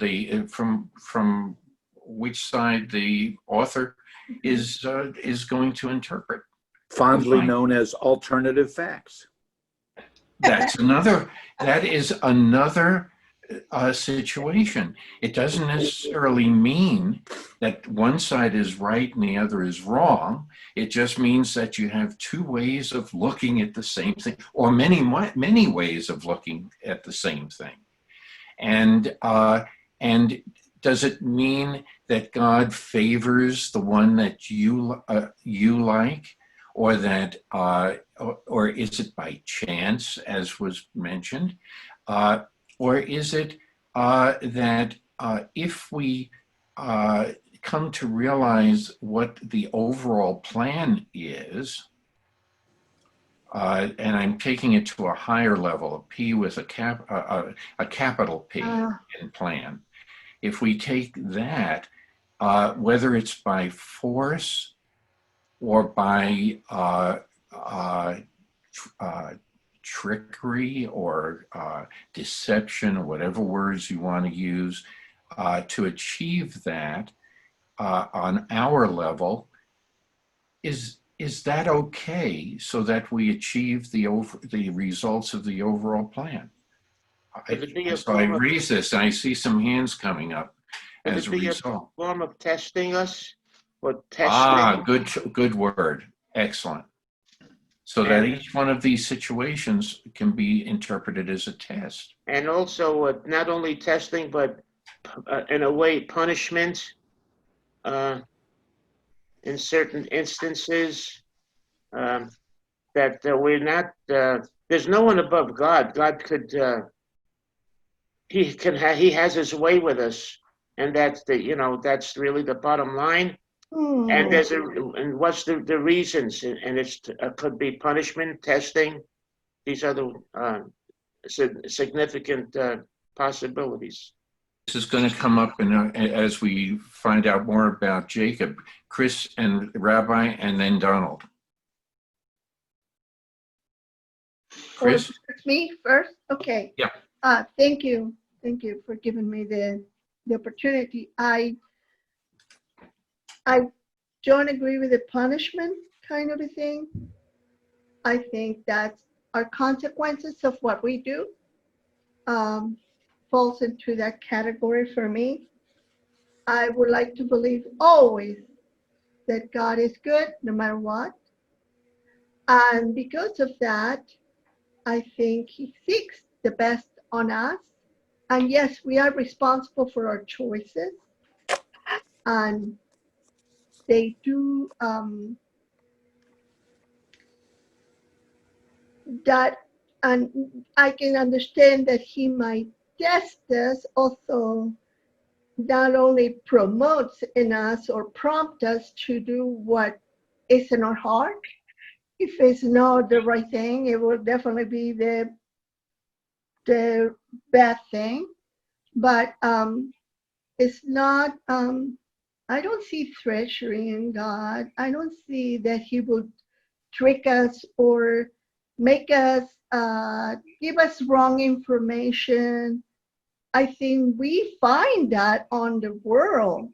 from which side the author is going to interpret. Fondly known as alternative facts. That is another situation. It doesn't necessarily mean that one side is right and the other is wrong. It just means that you have two ways of looking at the same thing, or many ways of looking at the same thing. And does it mean that God favors the one that you like, or that or is it by chance, as was mentioned, or is it that if we come to realize what the overall plan is, and I'm taking it to a higher level, a P with a capital P in plan. If we take that, whether it's by force or by trickery or deception, or whatever words you want to use, to achieve that on our level, is that okay, so that we achieve the results of the overall plan? So I raise this, and I see some hands coming up as a result. Form of testing us, or testing? Good word. Excellent. So that each one of these situations can be interpreted as a test. And also, not only testing, but in a way, punishment in certain instances, that we're not, there's no one above God. God could, he has his way with us. And that's that's really the bottom line. And and what's the reasons? And it's could be punishment, testing. These are the significant possibilities. This is going to come up as we find out more about Jacob. Chris and Rabbi, and then Donald. Chris? It's me first? Okay. Yeah. Thank you. Thank you for giving me the opportunity. I don't agree with the punishment kind of a thing. I think that our consequences of what we do falls into that category for me. I would like to believe always that God is good no matter what. And because of that, I think he seeks the best on us. And yes, we are responsible for our choices. And they do that. And I can understand that he might test us, also not only promotes in us or prompt us to do what is in our heart. If it's not the right thing, it will definitely be the bad thing. But it's not, I don't see treachery in God. I don't see that he will trick us or make us, give us wrong information. I think we find that on the world,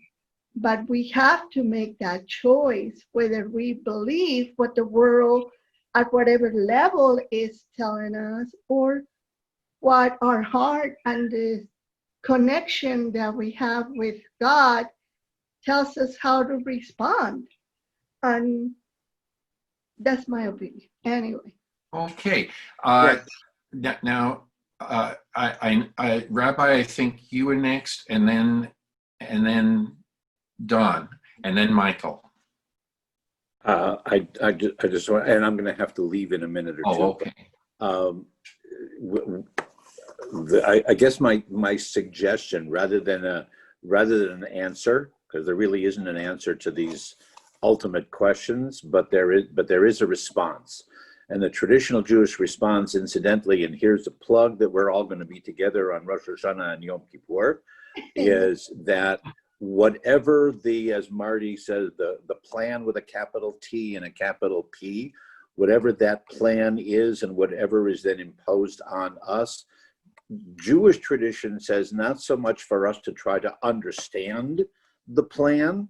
but we have to make that choice, whether we believe what the world at whatever level is telling us, or what our heart and the connection that we have with God tells us how to respond. And that's my opinion. Anyway. Okay. Yes. Now, Rabbi, I think you were next, and then Don, and then Michael. I just want, and I'm going to have to leave in a minute or two. Oh, okay. I guess my suggestion, rather than an answer, because there really isn't an answer to these ultimate questions, but there is a response. And the traditional Jewish response, incidentally, and here's a plug that we're all going to be together on Rosh Hashanah and Yom Kippur, is that whatever as Marty says, the plan with a capital T and a capital P, whatever that plan is and whatever is then imposed on us, Jewish tradition says not so much for us to try to understand the plan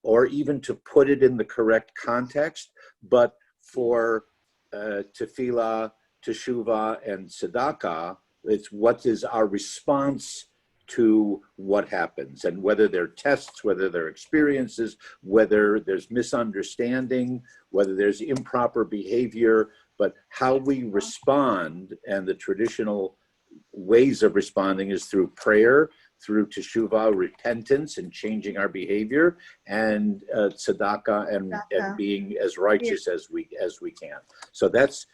or even to put it in the correct context, but for tefillah, teshuvah, and tzedakah, it's what is our response to what happens, and whether they're tests, whether they're experiences, whether there's misunderstanding, whether there's improper behavior, but how we respond, and the traditional ways of responding is through prayer, through teshuvah, repentance, and changing our behavior, and tzedakah, and being as righteous as we can. So that's,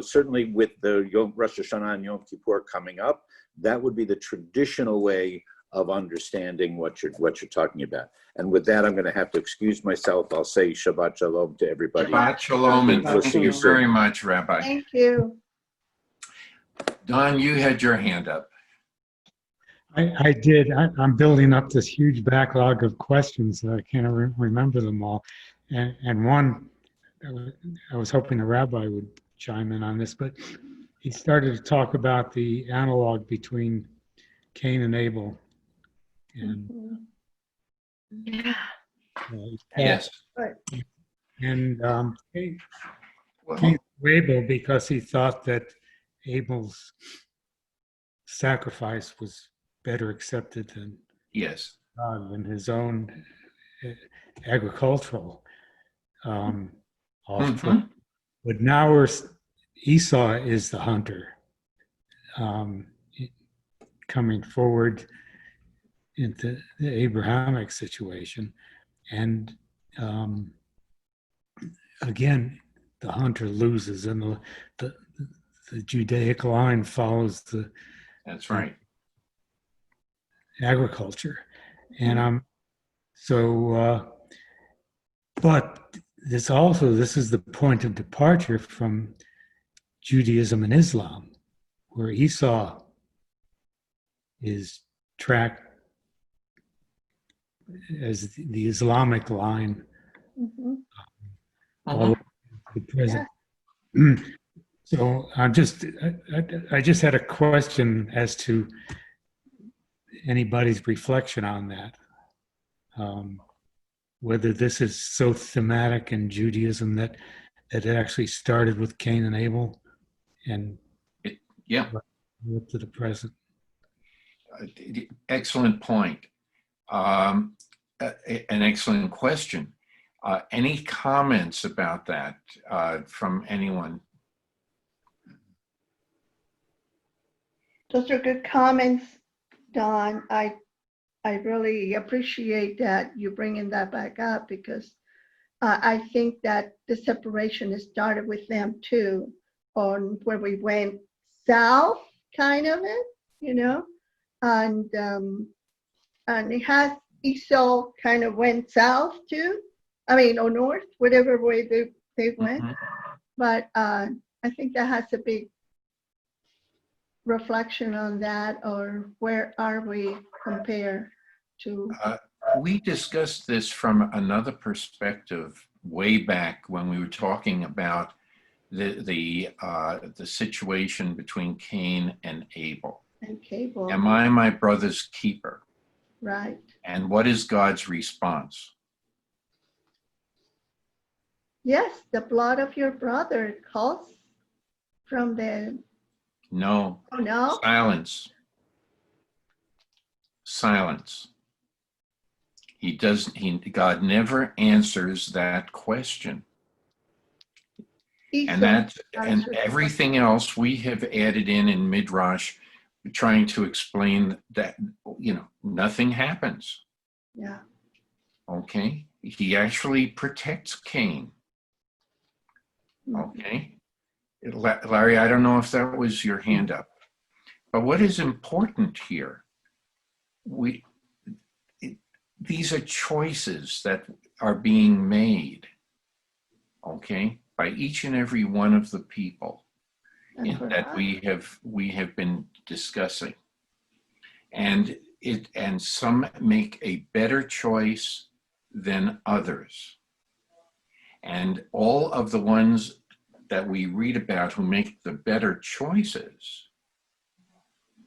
certainly with the Rosh Hashanah and Yom Kippur coming up, that would be the traditional way of understanding what you're talking about. And with that, I'm going to have to excuse myself. I'll say Shabbat Shalom to everybody. Shabbat Shalom, and thank you very much, Rabbi. Thank you. Don, you had your hand up. I did. I'm building up this huge backlog of questions that I can't remember them all. And one, I was hoping the rabbi would chime in on this, but he started to talk about the analog between Cain and Abel. And Yes. And Cain Abel, because he thought that Abel's sacrifice was better accepted than than his own agricultural offspring. But now Esau is the hunter, coming forward into the Abrahamic situation, and again the hunter loses, and the Judaic line follows the. That's right. Agriculture, and but this is the point of departure from Judaism and Islam, where Esau is tracked as the Islamic line all the way to the present. So I just had a question as to anybody's reflection on that. Whether this is so thematic in Judaism that it actually started with Cain and Abel and Yeah, up to the present. excellent point. An excellent question. Any comments about that from anyone? Those are good comments, Don. I really appreciate that you bringing that back up because I think that the separation has started with them too, on where we went south, kind of it, you know, and it has Esau kind of went south too. I mean, or north, whatever way they went. Mhm. But I think that has a big reflection on that, or where are we compared to? We discussed this from another perspective way back when we were talking about the situation between Cain and Abel. And cable, Am I my brother's keeper? right? And what is God's response? Yes, the blood of your brother calls from the, No. oh no, Silence. Silence. God never answers that question. And everything else we have added in Midrash, trying to explain that, nothing happens. Yeah. Okay. He actually protects Cain. Okay. Larry, I don't know if that was your hand up, but what is important here? These are choices that are being made, okay, by each and every one of the people that we have been discussing, and some make a better choice than others, and all of the ones that we read about who make the better choices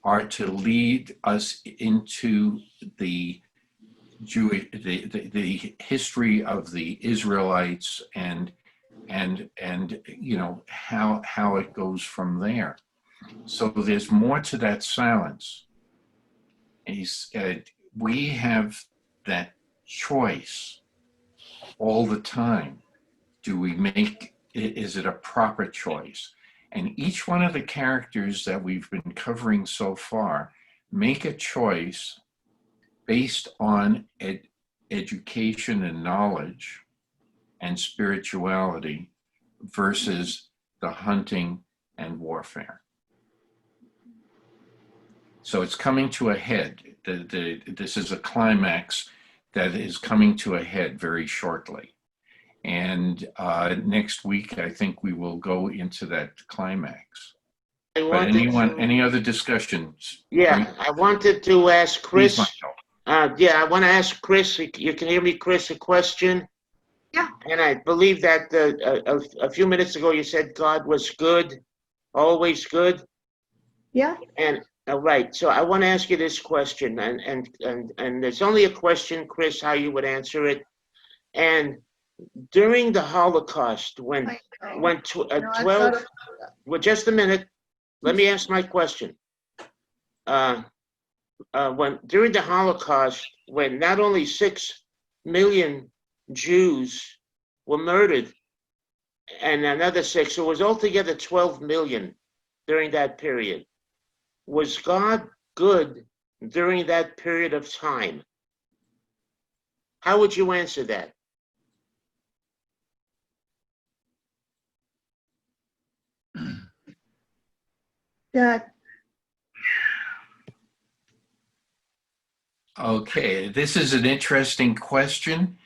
are to lead us into the history of the Israelites and how it goes from there. So there's more to that silence. We have that choice all the time. Is it a proper choice? And each one of the characters that we've been covering so far make a choice based on education and knowledge and spirituality versus the hunting and warfare. So it's coming to a head. This is a climax that is coming to a head very shortly. And next week, I think we will go into that climax. But any other discussions? Yeah, I wanted to ask Chris. Please, Michael. I want to ask Chris. You can hear me, Chris, a question? Yeah. And I believe that a few minutes ago you said God was good, always good. Yeah. And right. So I want to ask you this question, and it's only a question, Chris, how you would answer it. And during the Holocaust, when 12, well, just a minute, let me ask my question. When during the Holocaust, when not only 6 million Jews were murdered, and another 6, so it was altogether 12 million during that period. Was God good during that period of time? How would you answer that? Okay, this is an interesting question,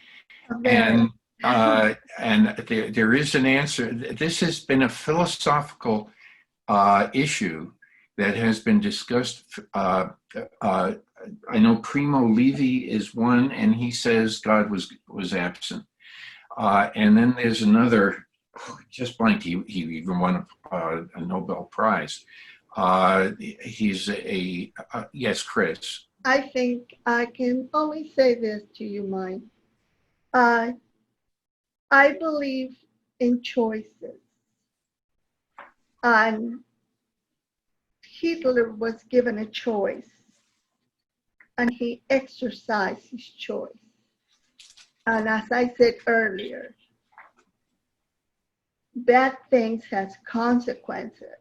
and there is an answer. This has been a philosophical issue that has been discussed. I know Primo Levi is one, and he says God was absent. And then there's another, just blanked. He even won a Nobel Prize. He's yes, Chris. I think I can only say this to you, Mike. I believe in choices. And Hitler was given a choice, and he exercised his choice. And as I said earlier, bad things has consequences.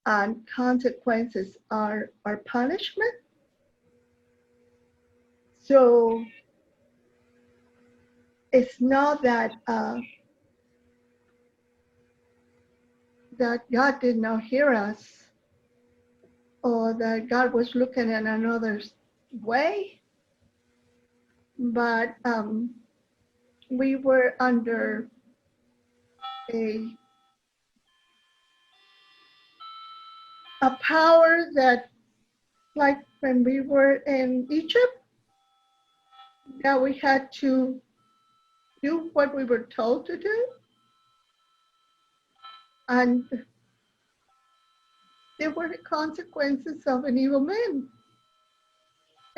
And consequences are punishment. So it's not that that God did not hear us, or that God was looking at another way, but we were under a power that, like when we were in Egypt, that we had to do what we were told to do. And there were the consequences of an evil man,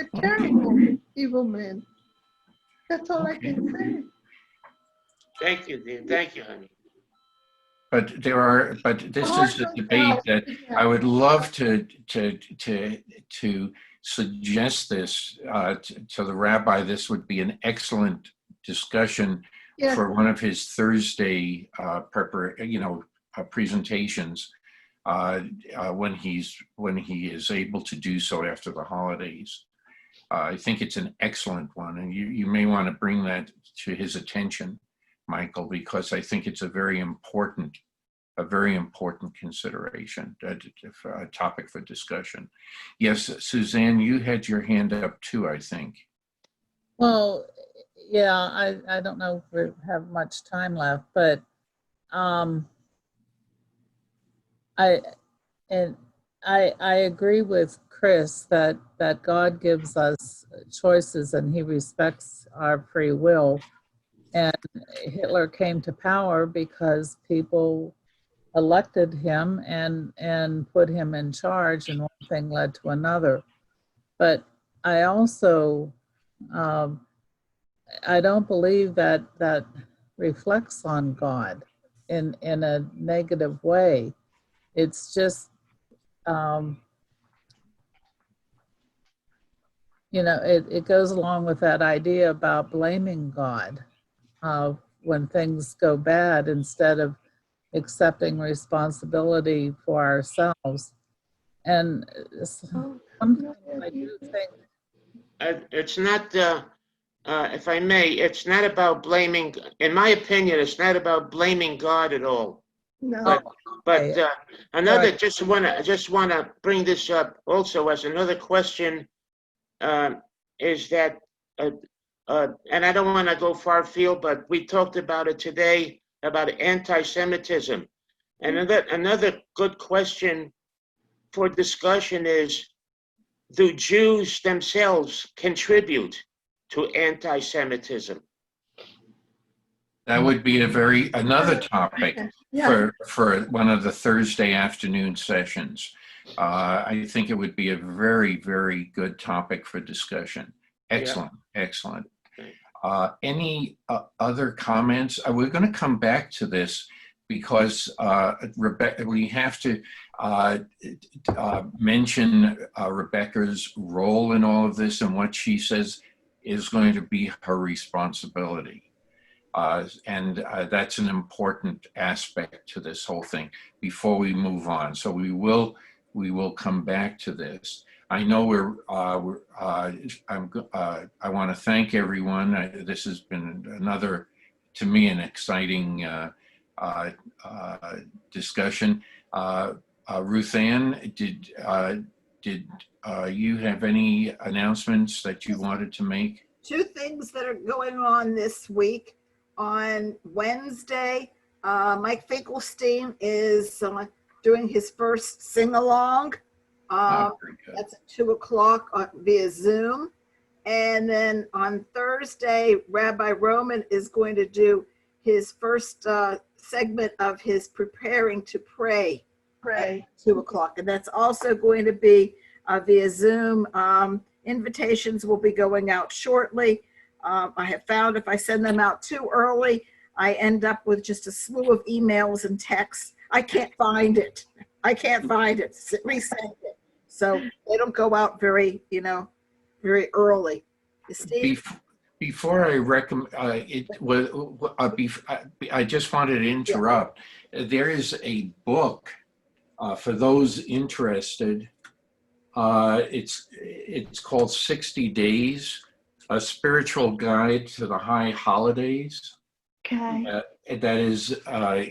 a terrible evil man. That's all I can say. Thank you, dear. Thank you, honey. But this is a debate that I would love to suggest this to the rabbi. This would be an excellent discussion for one of his Thursday presentations when he is able to do so after the holidays. I think it's an excellent one, and you may want to bring that to his attention, Michael, because I think it's a very important consideration, a topic for discussion. Yes, Suzanne, you had your hand up too, I think. Well, yeah, I don't know if we have much time left, but I agree with Chris that God gives us choices and he respects our free will. And Hitler came to power because people elected him and put him in charge, and one thing led to another. But I also, I don't believe that reflects on God in a negative way. It's just, it goes along with that idea about blaming God when things go bad instead of accepting responsibility for ourselves. And sometimes I do think It's not, if I may, it's not about blaming, in my opinion, it's not about blaming God at all. No. But another, just want to bring this up also as another question, is that, and I don't want to go far afield, but we talked about it today, about anti-Semitism. And another good question for discussion is, do Jews themselves contribute to anti-Semitism? That would be another topic for one of the Thursday afternoon sessions. I think it would be a very, very good topic for discussion. Excellent, excellent. Any other comments? We're going to come back to this because Rebecca, we have to mention Rebecca's role in all of this and what she says is going to be her responsibility. And that's an important aspect to this whole thing before we move on. So we will come back to this. I know I want to thank everyone. This has been another, to me, an exciting discussion. Ruth Ann, did you have any announcements that you wanted to make? Two things that are going on this week. On Wednesday, Mike Finkelstein is doing his first sing-along. That's at 2:00 via Zoom. And then on Thursday, Rabbi Roman is going to do his first segment of his Preparing to Pray at 2:00. And that's also going to be via Zoom. Invitations will be going out shortly. I have found if I send them out too early, I end up with just a slew of emails and texts. I can't find it. Resend it. So they don't go out very early. Steve? Before I recommend, I just wanted to interrupt. There is a book for those interested. It's called 60 Days, A Spiritual Guide to the High Holidays. Okay. That is,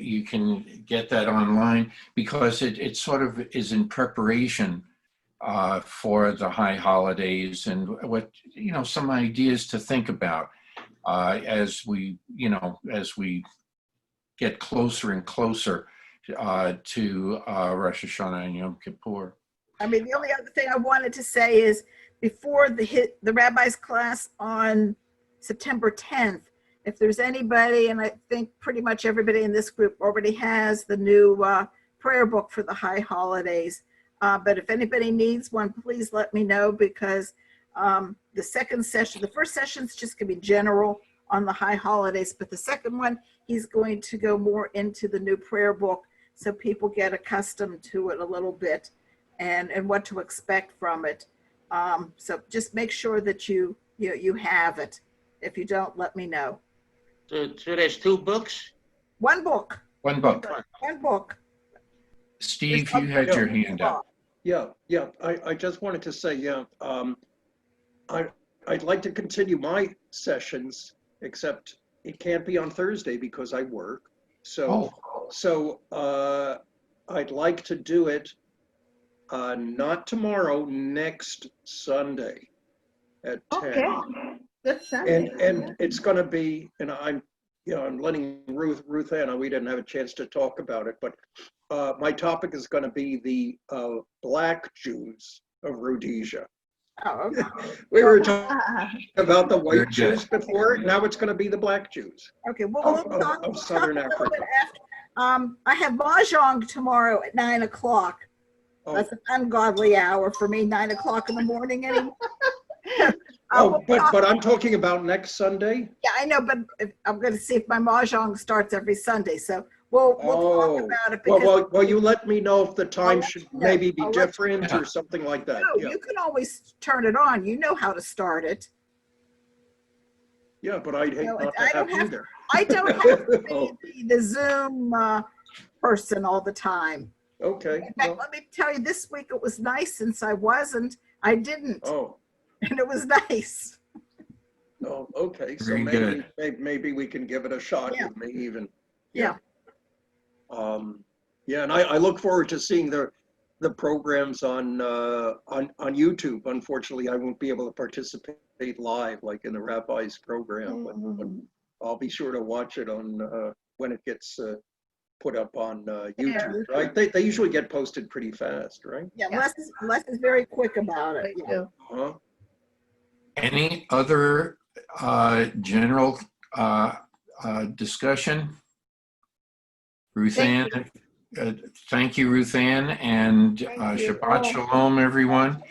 you can get that online because it sort of is in preparation for the high holidays and what, some ideas to think about as we get closer and closer to Rosh Hashanah and Yom Kippur. I mean, the only other thing I wanted to say is before the rabbi's class on September 10th, if there's anybody, and I think pretty much everybody in this group already has the new prayer book for the high holidays. But if anybody needs one, please let me know, because the first session is just going to be general on the high holidays, but the second one, he's going to go more into the new prayer book so people get accustomed to it a little bit and what to expect from it. So just make sure that you have it. If you don't, let me know. So there's 2 books? One book. One book. One book. Steve, you had your hand up. Yeah. I just wanted to say, I'd like to continue my sessions, except it can't be on Thursday because I work. So I'd like to do it not tomorrow, next Sunday at 10. Okay. That's Sunday. And it's going to be, and I'm letting Ruth Ann, we didn't have a chance to talk about it, but my topic is going to be the Black Jews of Rhodesia. Oh, okay. We were talking about the white Jews before. Now it's going to be the Black Jews. Okay, well, we'll talk of Southern a little Africa. bit after. I have mahjong tomorrow at 9 o'clock. Oh. That's an ungodly hour for me, 9 o'clock in the morning anymore. But I'm talking about next Sunday. Yeah, I know, but I'm going to see if my mahjong starts every Sunday. So we'll talk about it. Because Well, you let me know if the time should maybe be I'll different or something like that. No, you can always turn it on. You know how to start it. Yeah, but I'd hate not to have you there. I don't have to be the Zoom person all the time. Okay. In fact, let me tell you, this week it was nice since I didn't. Oh. And it was nice. Oh, okay. So Very maybe we can give it a shot with me even. Yeah. And I look forward to seeing the programs on YouTube. Unfortunately, I won't be able to participate live like in the rabbi's program, but I'll be sure to watch it on when it gets put up on YouTube. Right? They usually get posted pretty fast, right? Yeah, Les is very quick about it. Huh? Any other general discussion? Ruth Ann, thank you, Ruth Ann, and Shabbat Shalom, everyone.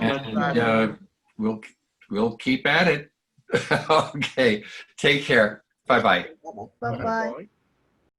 And we'll keep at it. Okay, take care. Bye-bye. Bye-bye.